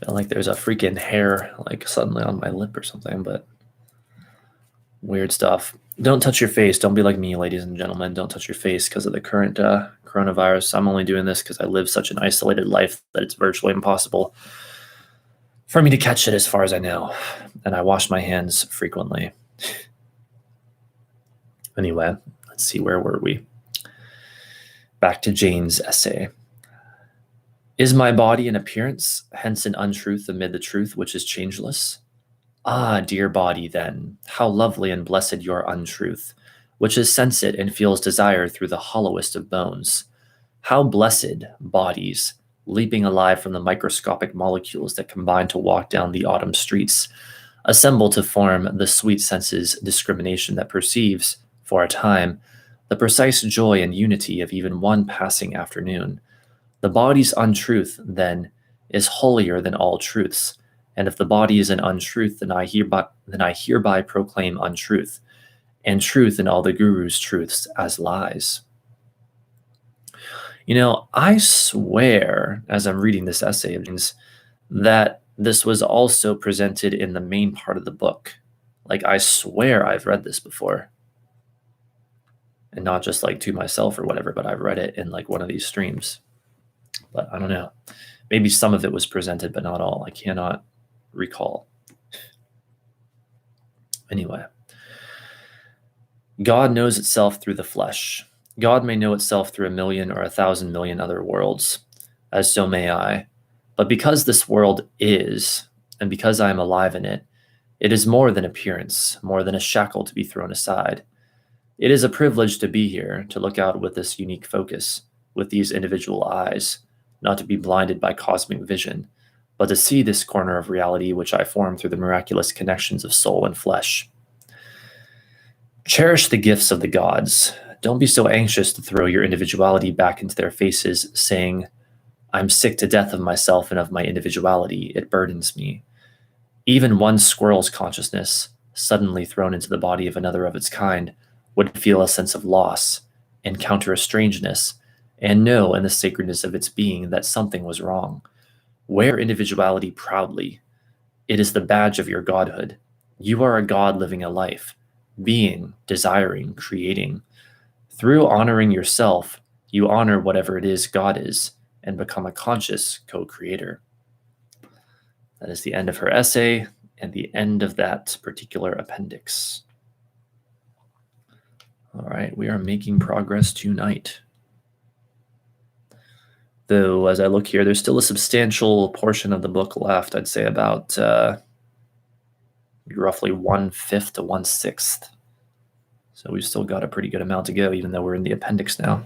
Feel like there's a freaking hair like suddenly on my lip or something, but weird stuff. Don't touch your face. Don't be like me, ladies and gentlemen. Don't touch your face because of the current coronavirus. I'm only doing this because I live such an isolated life that it's virtually impossible for me to catch it as far as I know. And I wash my hands frequently. Anyway, let's see, where were we? Back to Jane's essay. Is my body an appearance, hence an untruth amid the truth which is changeless? Ah, dear body, then, how lovely and blessed your untruth, which is sensate and feels desire through the hollowest of bones. How blessed, bodies, leaping alive from the microscopic molecules that combine to walk down the autumn streets, assemble to form the sweet senses discrimination that perceives, for a time, the precise joy and unity of even one passing afternoon. The body's untruth, then, is holier than all truths, and if the body is an untruth, then I hereby proclaim untruth, and truth in all the Guru's truths as lies. You know, I swear, as I'm reading this essay, that this was also presented in the main part of the book. Like, I swear I've read this before. And not just like to myself or whatever, but I've read it in like one of these streams. But I don't know. Maybe some of it was presented, but not all. I cannot recall. Anyway. God knows itself through the flesh. God may know itself through 1,000,000 or 1,000,000,000 other worlds, as so may I. But because this world is, and because I am alive in it, it is more than appearance, more than a shackle to be thrown aside. It is a privilege to be here, to look out with this unique focus, with these individual eyes, not to be blinded by cosmic vision, but to see this corner of reality which I form through the miraculous connections of soul and flesh. Cherish the gifts of the gods. Don't be so anxious to throw your individuality back into their faces, saying, I'm sick to death of myself and of my individuality. It burdens me. Even one squirrel's consciousness, suddenly thrown into the body of another of its kind, would feel a sense of loss, encounter a strangeness, and know in the sacredness of its being that something was wrong. Wear individuality proudly. It is the badge of your godhood. You are a god living a life, being, desiring, creating. Through honoring yourself, you honor whatever it is God is and become a conscious co-creator. That is the end of her essay and the end of that particular appendix. All right, we are making progress tonight. Though, as I look here, there's still a substantial portion of the book left. I'd say about roughly 1/5 to 1/6. So we've still got a pretty good amount to go, even though we're in the appendix now.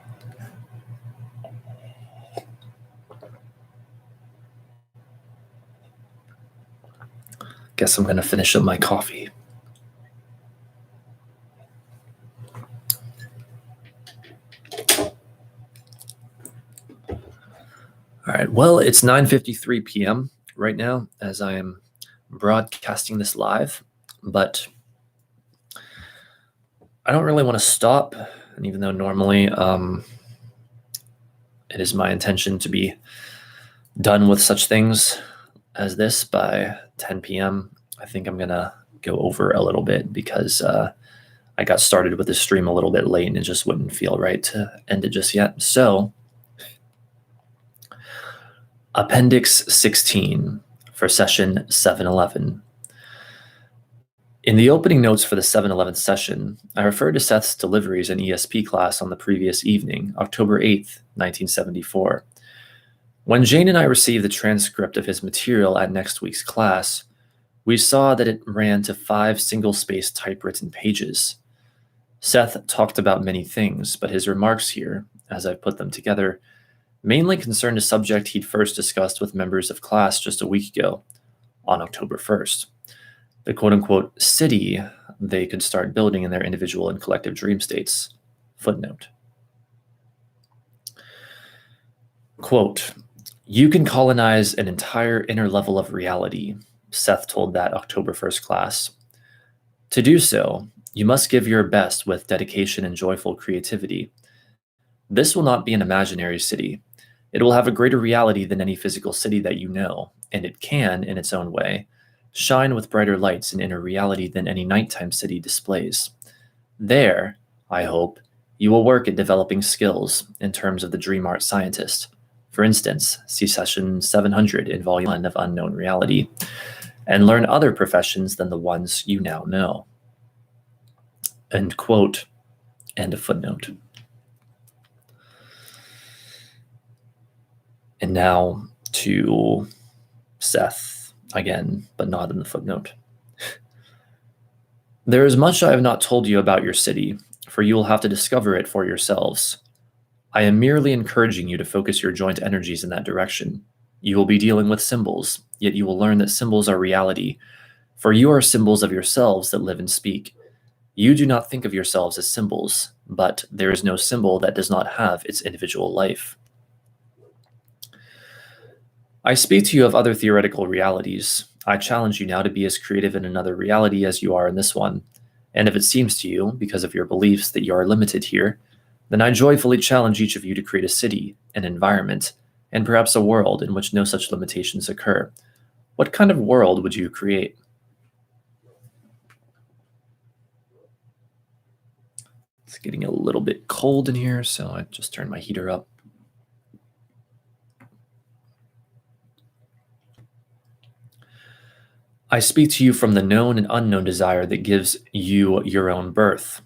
Guess I'm going to finish up my coffee. All right, well, it's 9:53 p.m. right now as I am broadcasting this live, but I don't really want to stop. And even though normally it is my intention to be done with such things as this by 10 p.m., I think I'm going to go over a little bit because I got started with the stream a little bit late and it just wouldn't feel right to end it just yet. So, Appendix 16 for session 711. In the opening notes for the 711th session, I referred to Seth's deliveries in ESP class on the previous evening, October 8th, 1974. When Jane and I received the transcript of his material at next week's class, we saw that it ran to 5 single-spaced typewritten pages. Seth talked about many things, but his remarks here, as I put them together, mainly concerned a subject he'd first discussed with members of class just a week ago, on October 1st. The quote-unquote city they could start building in their individual and collective dream states. Footnote. Quote, "You can colonize an entire inner level of reality," Seth told that October 1st class. "To do so, you must give your best with dedication and joyful creativity. This will not be an imaginary city. It will have a greater reality than any physical city that you know, and it can, in its own way, shine with brighter lights and inner reality than any nighttime city displays. There, I hope, you will work at developing skills in terms of the dream art scientist. For instance, see session 700 in volume 1 of Unknown Reality, and learn other professions than the ones you now know." End quote. End of footnote. And now to Seth again, but not in the footnote. "There is much I have not told you about your city, for you will have to discover it for yourselves. I am merely encouraging you to focus your joint energies in that direction. You will be dealing with symbols, yet you will learn that symbols are reality, for you are symbols of yourselves that live and speak. You do not think of yourselves as symbols, but there is no symbol that does not have its individual life. I speak to you of other theoretical realities. I challenge you now to be as creative in another reality as you are in this one. And if it seems to you, because of your beliefs, that you are limited here, then I joyfully challenge each of you to create a city, an environment, and perhaps a world in which no such limitations occur. What kind of world would you create?" It's getting a little bit cold in here, so I just turned my heater up. "I speak to you from the known and unknown desire that gives you your own birth,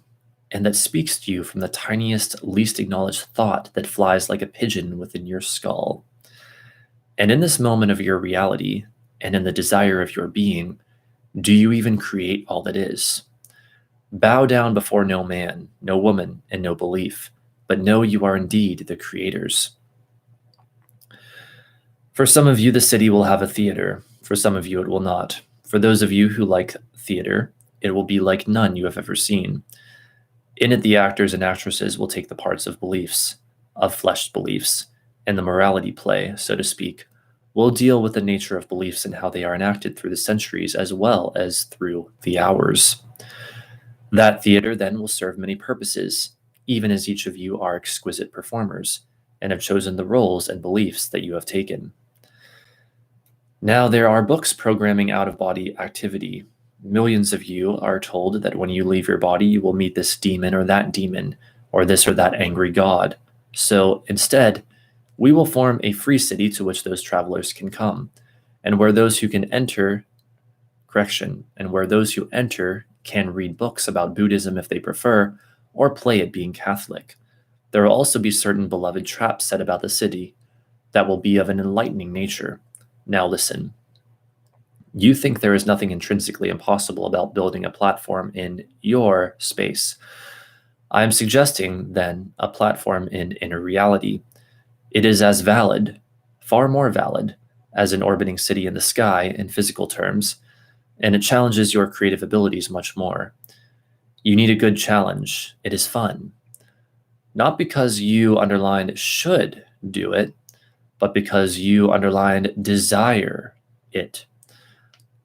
and that speaks to you from the tiniest, least acknowledged thought that flies like a pigeon within your skull. And in this moment of your reality, and in the desire of your being, do you even create all that is? Bow down before no man, no woman, and no belief, but know you are indeed the creators. For some of you, the city will have a theater. For some of you, it will not. For those of you who like theater, it will be like none you have ever seen. In it, the actors and actresses will take the parts of beliefs, of fleshed beliefs, and the morality play, so to speak, will deal with the nature of beliefs and how they are enacted through the centuries as well as through the hours. That theater then will serve many purposes, even as each of you are exquisite performers and have chosen the roles and beliefs that you have taken. Now, there are books programming out-of-body activity. Millions of you are told that when you leave your body, you will meet this demon, or this or that angry god. So instead, we will form a free city to which those travelers can come, and where those who enter can read books about Buddhism if they prefer, or play at being Catholic. There will also be certain beloved traps set about the city that will be of an enlightening nature. Now listen. You think there is nothing intrinsically impossible about building a platform in your space. I am suggesting, then, a platform in inner reality. It is as valid, far more valid, as an orbiting city in the sky in physical terms, and it challenges your creative abilities much more. You need a good challenge. It is fun. Not because you underlined should do it, but because you underlined desire it.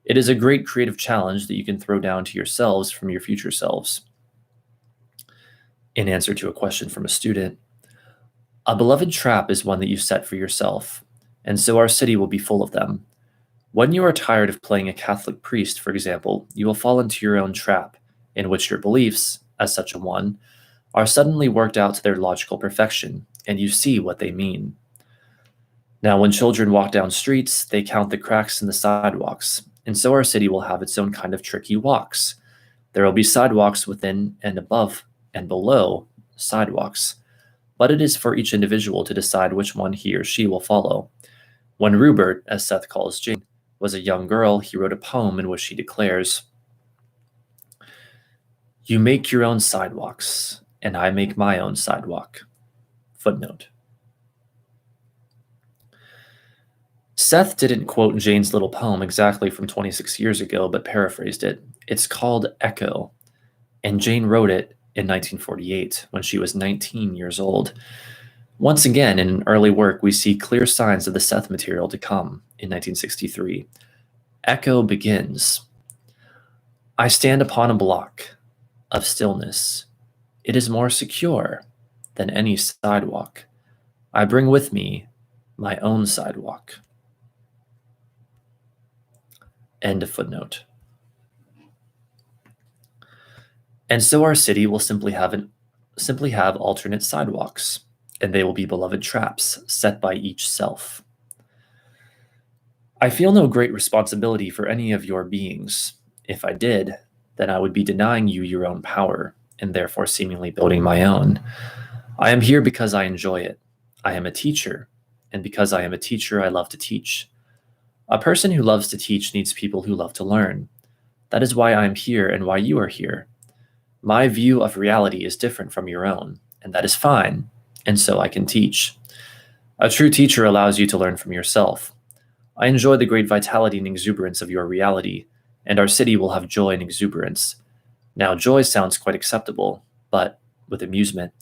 It is a great creative challenge that you can throw down to yourselves from your future selves. In answer to a question from a student, a beloved trap is one that you set for yourself, and so our city will be full of them. When you are tired of playing a Catholic priest, for example, you will fall into your own trap, in which your beliefs, as such a one, are suddenly worked out to their logical perfection, and you see what they mean. Now, when children walk down streets, they count the cracks in the sidewalks, and so our city will have its own kind of tricky walks. There will be sidewalks within and above and below sidewalks, but it is for each individual to decide which one he or she will follow. When Rupert, as Seth calls Jane, was a young girl, he wrote a poem in which he declares, "You make your own sidewalks, and I make my own sidewalk." Footnote. Seth didn't quote Jane's little poem exactly from 26 years ago, but paraphrased it. It's called Echo, and Jane wrote it in 1948 when she was 19 years old. Once again, in an early work, we see clear signs of the Seth material to come in 1963. Echo begins, "I stand upon a block of stillness. It is more secure than any sidewalk. I bring with me my own sidewalk." End of footnote. And so our city will simply have alternate sidewalks, and they will be beloved traps set by each self. I feel no great responsibility for any of your beings. If I did, then I would be denying you your own power, and therefore seemingly building my own. I am here because I enjoy it. I am a teacher, and because I am a teacher, I love to teach. A person who loves to teach needs people who love to learn. That is why I am here and why you are here. My view of reality is different from your own, and that is fine, and so I can teach. A true teacher allows you to learn from yourself. I enjoy the great vitality and exuberance of your reality, and our city will have joy and exuberance. Now, joy sounds quite acceptable, but with amusement.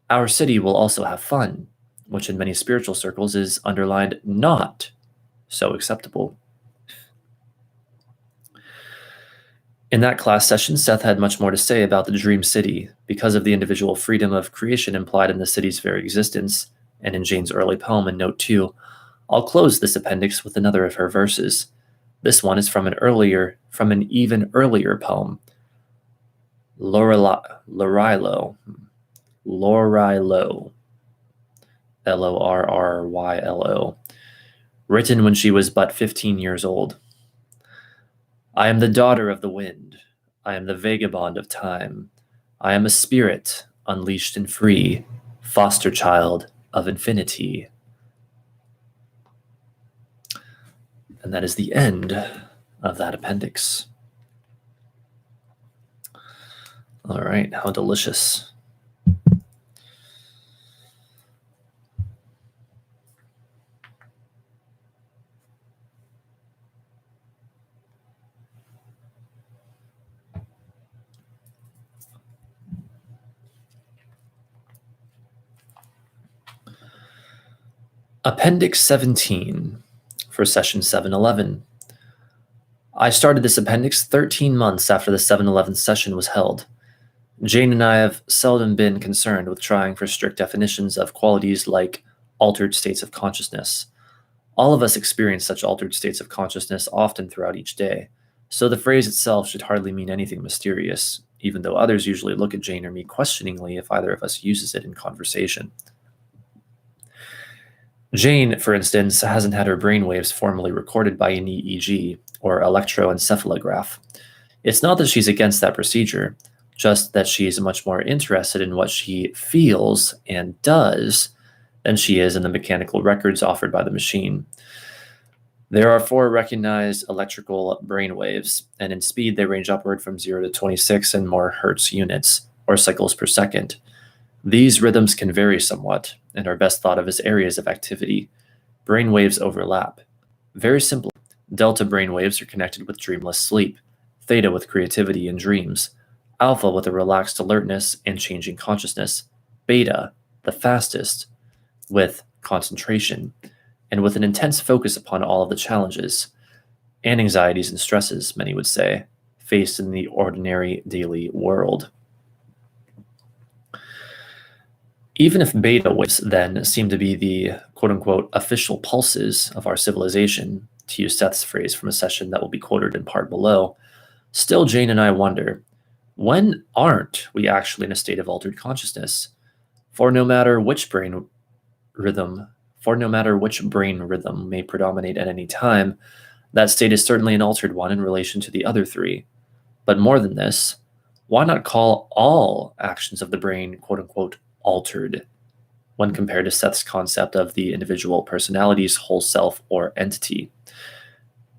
Our city will also have fun, which in many spiritual circles is underlined not so acceptable. In that class session, Seth had much more to say about the dream city because of the individual freedom of creation implied in the city's very existence, and in Jane's early poem in Note 2. I'll close this appendix with another of her verses. This one is from an even earlier poem, Lorilo, Lorrylo, written when she was but 15 years old. I am the daughter of the wind. I am the vagabond of time. I am a spirit, unleashed and free, foster child of infinity. And that is the end of that appendix. All right, how delicious. Appendix 17 for session 711. I started this appendix 13 months after the 7-11 session was held. Jane and I have seldom been concerned with trying for strict definitions of qualities like altered states of consciousness. All of us experience such altered states of consciousness often throughout each day, so the phrase itself should hardly mean anything mysterious, even though others usually look at Jane or me questioningly if either of us uses it in conversation. Jane, for instance, hasn't had her brainwaves formally recorded by an EEG or electroencephalograph. It's not that she's against that procedure, just that she's much more interested in what she feels and does than she is in the mechanical records offered by the machine. There are 4 recognized electrical brainwaves, and in speed they range upward from 0 to 26 and more Hertz units, or cycles per second. These rhythms can vary somewhat, and are best thought of as areas of activity. Brainwaves overlap. Very simply, delta brainwaves are connected with dreamless sleep, theta with creativity and dreams, alpha with a relaxed alertness and changing consciousness, beta, the fastest, with concentration, and with an intense focus upon all of the challenges and anxieties and stresses, many would say, faced in the ordinary daily world. Even if beta waves then seem to be the quote-unquote official pulses of our civilization, to use Seth's phrase from a session that will be quoted in part below, still Jane and I wonder, when aren't we actually in a state of altered consciousness? For no matter which brain rhythm may predominate at any time, that state is certainly an altered one in relation to the other 3. But more than this, why not call all actions of the brain quote-unquote altered when compared to Seth's concept of the individual personality's whole self or entity?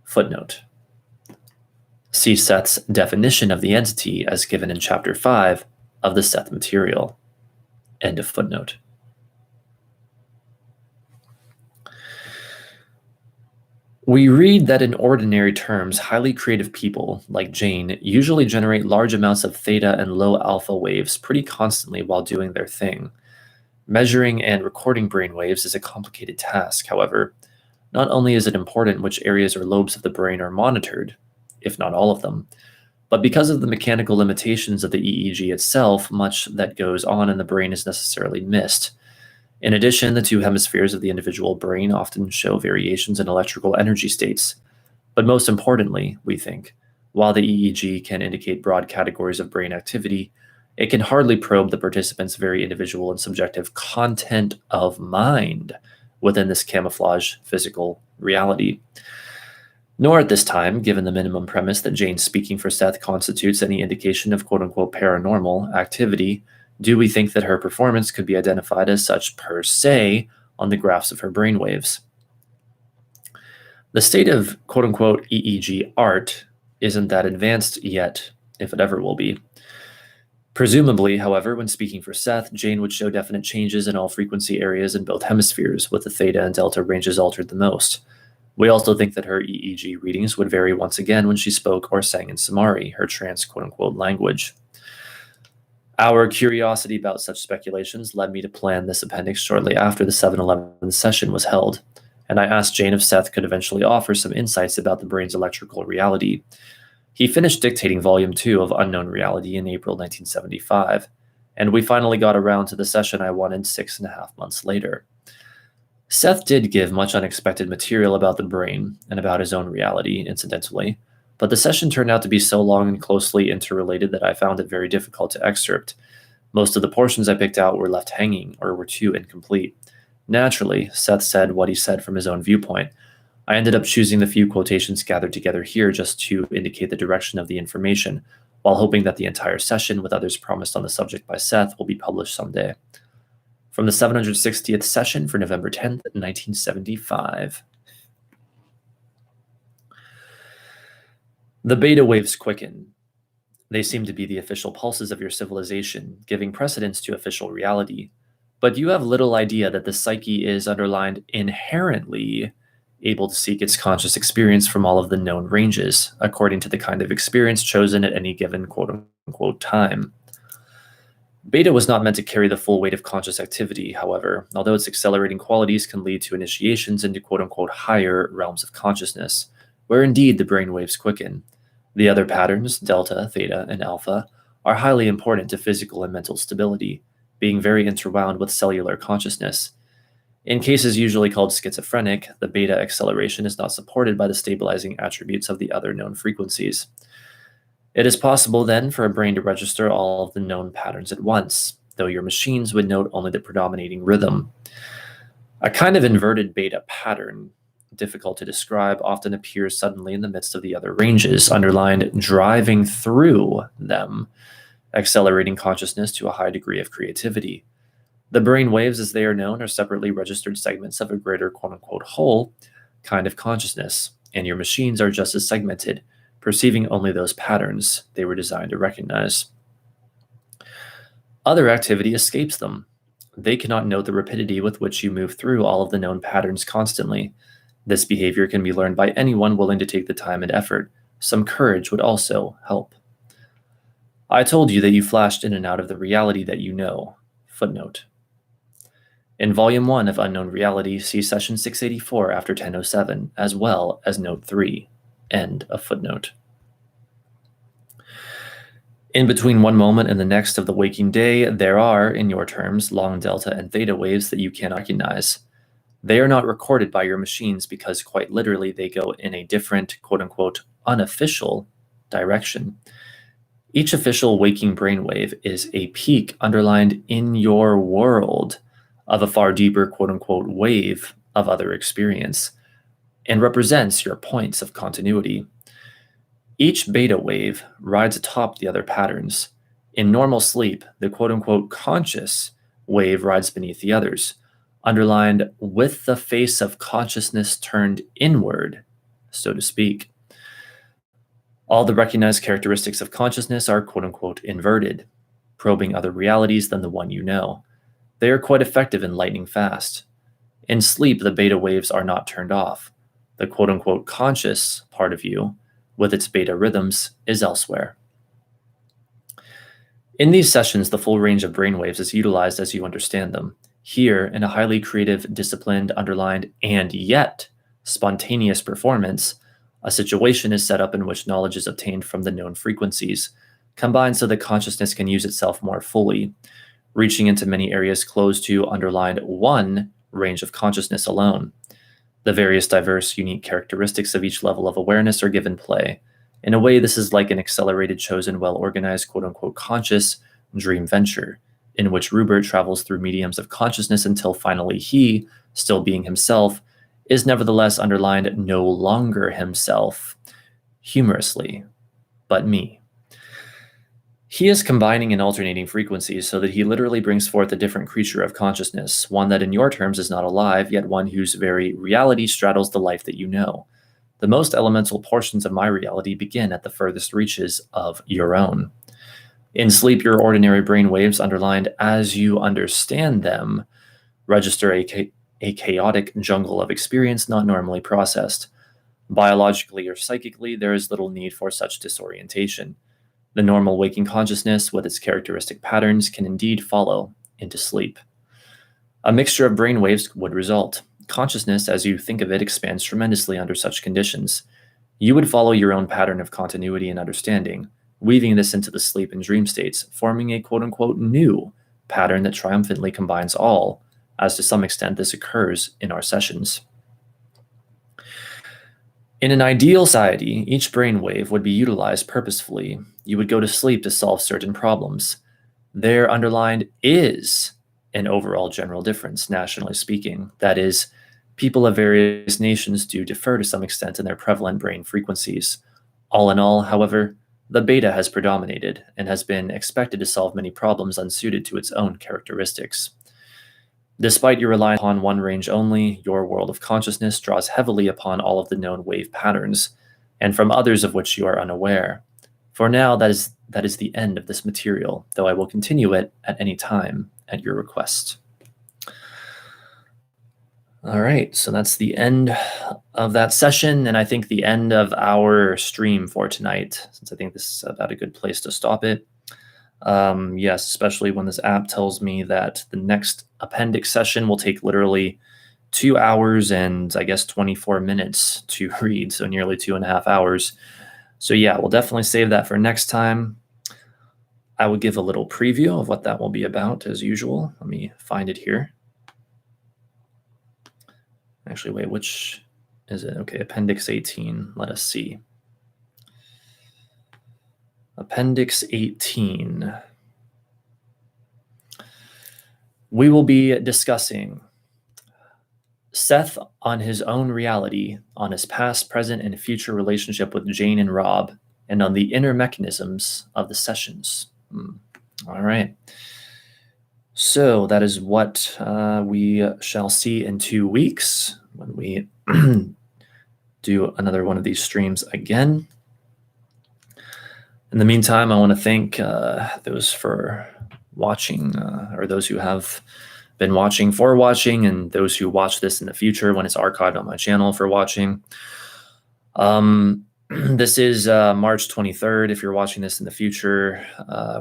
Footnote. See Seth's definition of the entity as given in Chapter 5 of the Seth material. End of footnote. We read that in ordinary terms, highly creative people, like Jane, usually generate large amounts of theta and low alpha waves pretty constantly while doing their thing. Measuring and recording brain waves is a complicated task, however. Not only is it important which areas or lobes of the brain are monitored, if not all of them, but because of the mechanical limitations of the EEG itself, much that goes on in the brain is necessarily missed. In addition, the 2 hemispheres of the individual brain often show variations in electrical energy states. But most importantly, we think, while the EEG can indicate broad categories of brain activity, it can hardly probe the participant's very individual and subjective content of mind within this camouflage physical reality. Nor at this time, given the minimum premise that Jane speaking for Seth constitutes any indication of quote-unquote paranormal activity, do we think that her performance could be identified as such per se on the graphs of her brainwaves. The state of quote-unquote EEG art isn't that advanced yet, if it ever will be. Presumably, however, when speaking for Seth, Jane would show definite changes in all frequency areas in both hemispheres, with the theta and delta ranges altered the most. We also think that her EEG readings would vary once again when she spoke or sang in Samari, her trance quote-unquote language. Our curiosity about such speculations led me to plan this appendix shortly after the 7-11 session was held, and I asked Jane if Seth could eventually offer some insights about the brain's electrical reality. He finished dictating Volume 2 of Unknown Reality in April 1975, and we finally got around to the session I wanted 6.5 months later. Seth did give much unexpected material about the brain and about his own reality, incidentally, but the session turned out to be so long and closely interrelated that I found it very difficult to excerpt. Most of the portions I picked out were left hanging or were too incomplete. Naturally, Seth said what he said from his own viewpoint. I ended up choosing the few quotations gathered together here just to indicate the direction of the information, while hoping that the entire session, with others promised on the subject by Seth, will be published someday. From the 760th session for November 10th, 1975. The beta waves quicken. They seem to be the official pulses of your civilization, giving precedence to official reality. But you have little idea that the psyche is underlined inherently able to seek its conscious experience from all of the known ranges, according to the kind of experience chosen at any given quote-unquote time. Beta was not meant to carry the full weight of conscious activity, however, although its accelerating qualities can lead to initiations into quote-unquote higher realms of consciousness, where indeed the brain waves quicken. The other patterns, delta, theta, and alpha, are highly important to physical and mental stability, being very interwound with cellular consciousness. In cases usually called schizophrenic, the beta acceleration is not supported by the stabilizing attributes of the other known frequencies. It is possible then for a brain to register all of the known patterns at once, though your machines would note only the predominating rhythm. A kind of inverted beta pattern, difficult to describe, often appears suddenly in the midst of the other ranges, underlined driving through them, accelerating consciousness to a high degree of creativity. The brain waves, as they are known, are separately registered segments of a greater quote-unquote whole kind of consciousness, and your machines are just as segmented, perceiving only those patterns they were designed to recognize. Other activity escapes them. They cannot note the rapidity with which you move through all of the known patterns constantly. This behavior can be learned by anyone willing to take the time and effort. Some courage would also help. I told you that you flashed in and out of the reality that you know. Footnote. In Volume 1 of Unknown Reality, see Session 684 after 1007, as well as Note 3. End of footnote. In between one moment and the next of the waking day, there are, in your terms, long delta and theta waves that you can recognize. They are not recorded by your machines because quite literally they go in a different, quote-unquote, unofficial direction. Each official waking brainwave is a peak underlined in your world of a far deeper, quote-unquote, wave of other experience, and represents your points of continuity. Each beta wave rides atop the other patterns. In normal sleep, the quote-unquote conscious wave rides beneath the others, underlined with the face of consciousness turned inward, so to speak. All the recognized characteristics of consciousness are quote-unquote inverted, probing other realities than the one you know. They are quite effective in lightning fast. In sleep, the beta waves are not turned off. The quote-unquote conscious part of you, with its beta rhythms, is elsewhere. In these sessions, the full range of brainwaves is utilized as you understand them. Here, in a highly creative, disciplined, underlined, and yet spontaneous performance, a situation is set up in which knowledge is obtained from the known frequencies, combined so that consciousness can use itself more fully, reaching into many areas closed to underlined one range of consciousness alone. The various diverse, unique characteristics of each level of awareness are given play. In a way, this is like an accelerated, chosen, well-organized, quote-unquote, conscious dream venture, in which Rupert travels through mediums of consciousness until finally he, still being himself, is nevertheless underlined no longer himself, humorously, but me. He is combining and alternating frequencies so that he literally brings forth a different creature of consciousness, one that in your terms is not alive, yet one whose very reality straddles the life that you know. The most elemental portions of my reality begin at the furthest reaches of your own. In sleep, your ordinary brain waves, underlined as you understand them, register a chaotic jungle of experience not normally processed. Biologically or psychically, there is little need for such disorientation. The normal waking consciousness, with its characteristic patterns, can indeed follow into sleep. A mixture of brain waves would result. Consciousness, as you think of it, expands tremendously under such conditions. You would follow your own pattern of continuity and understanding, weaving this into the sleep and dream states, forming a quote-unquote new pattern that triumphantly combines all, as to some extent this occurs in our sessions. In an ideal society, each brainwave would be utilized purposefully. You would go to sleep to solve certain problems. There underlined is an overall general difference, nationally speaking. That is, people of various nations do differ to some extent in their prevalent brain frequencies. All in all, however, the beta has predominated and has been expected to solve many problems unsuited to its own characteristics. Despite your reliance upon one range only, your world of consciousness draws heavily upon all of the known wave patterns, and from others of which you are unaware. For now, that is the end of this material, though I will continue it at any time at your request. All right, so that's the end of that session, and I think the end of our stream for tonight, since I think this is about a good place to stop it. Yes, especially when this app tells me that the next appendix session will take literally 2 hours and I guess 24 minutes to read, so nearly 2.5 hours. So yeah, we'll definitely save that for next time. I will give a little preview of what that will be about as usual. Let me find it here. Actually, wait, which is it? Okay, Appendix 18. Let us see. Appendix 18. We will be discussing Seth on his own reality, on his past, present, and future relationship with Jane and Rob, and on the inner mechanisms of the sessions. All right. So that is what we shall see in 2 weeks when we do another one of these streams again. In the meantime, I want to thank those for watching, or those who have been watching for watching, and those who watch this in the future when it's archived on my channel for watching. This is March 23rd. If you're watching this in the future,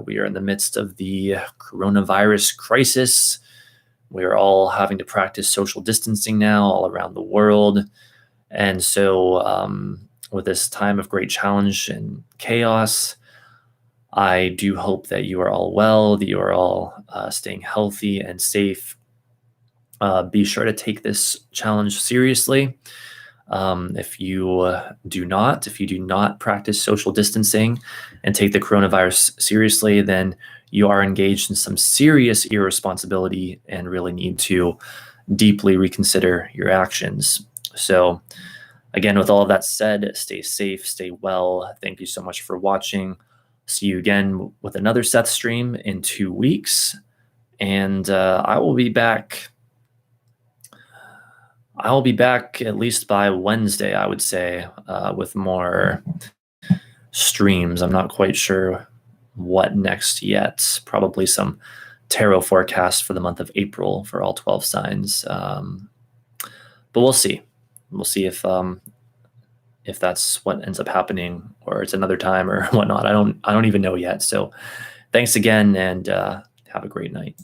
we are in the midst of the coronavirus crisis. We are all having to practice social distancing now all around the world. And so with this time of great challenge and chaos, I do hope that you are all well, that you are all staying healthy and safe. Be sure to take this challenge seriously. If you do not practice social distancing and take the coronavirus seriously, then you are engaged in some serious irresponsibility and really need to deeply reconsider your actions. So again, with all of that said, stay safe, stay well. Thank you so much for watching. See you again with another Seth stream in 2 weeks. And I will be back. I'll be back at least by Wednesday, I would say, with more streams. I'm not quite sure what next yet. Probably some tarot forecasts for the month of April for all 12 signs. But we'll see. We'll see if that's what ends up happening, or it's another time or whatnot. I don't even know yet. So thanks again, and have a great night.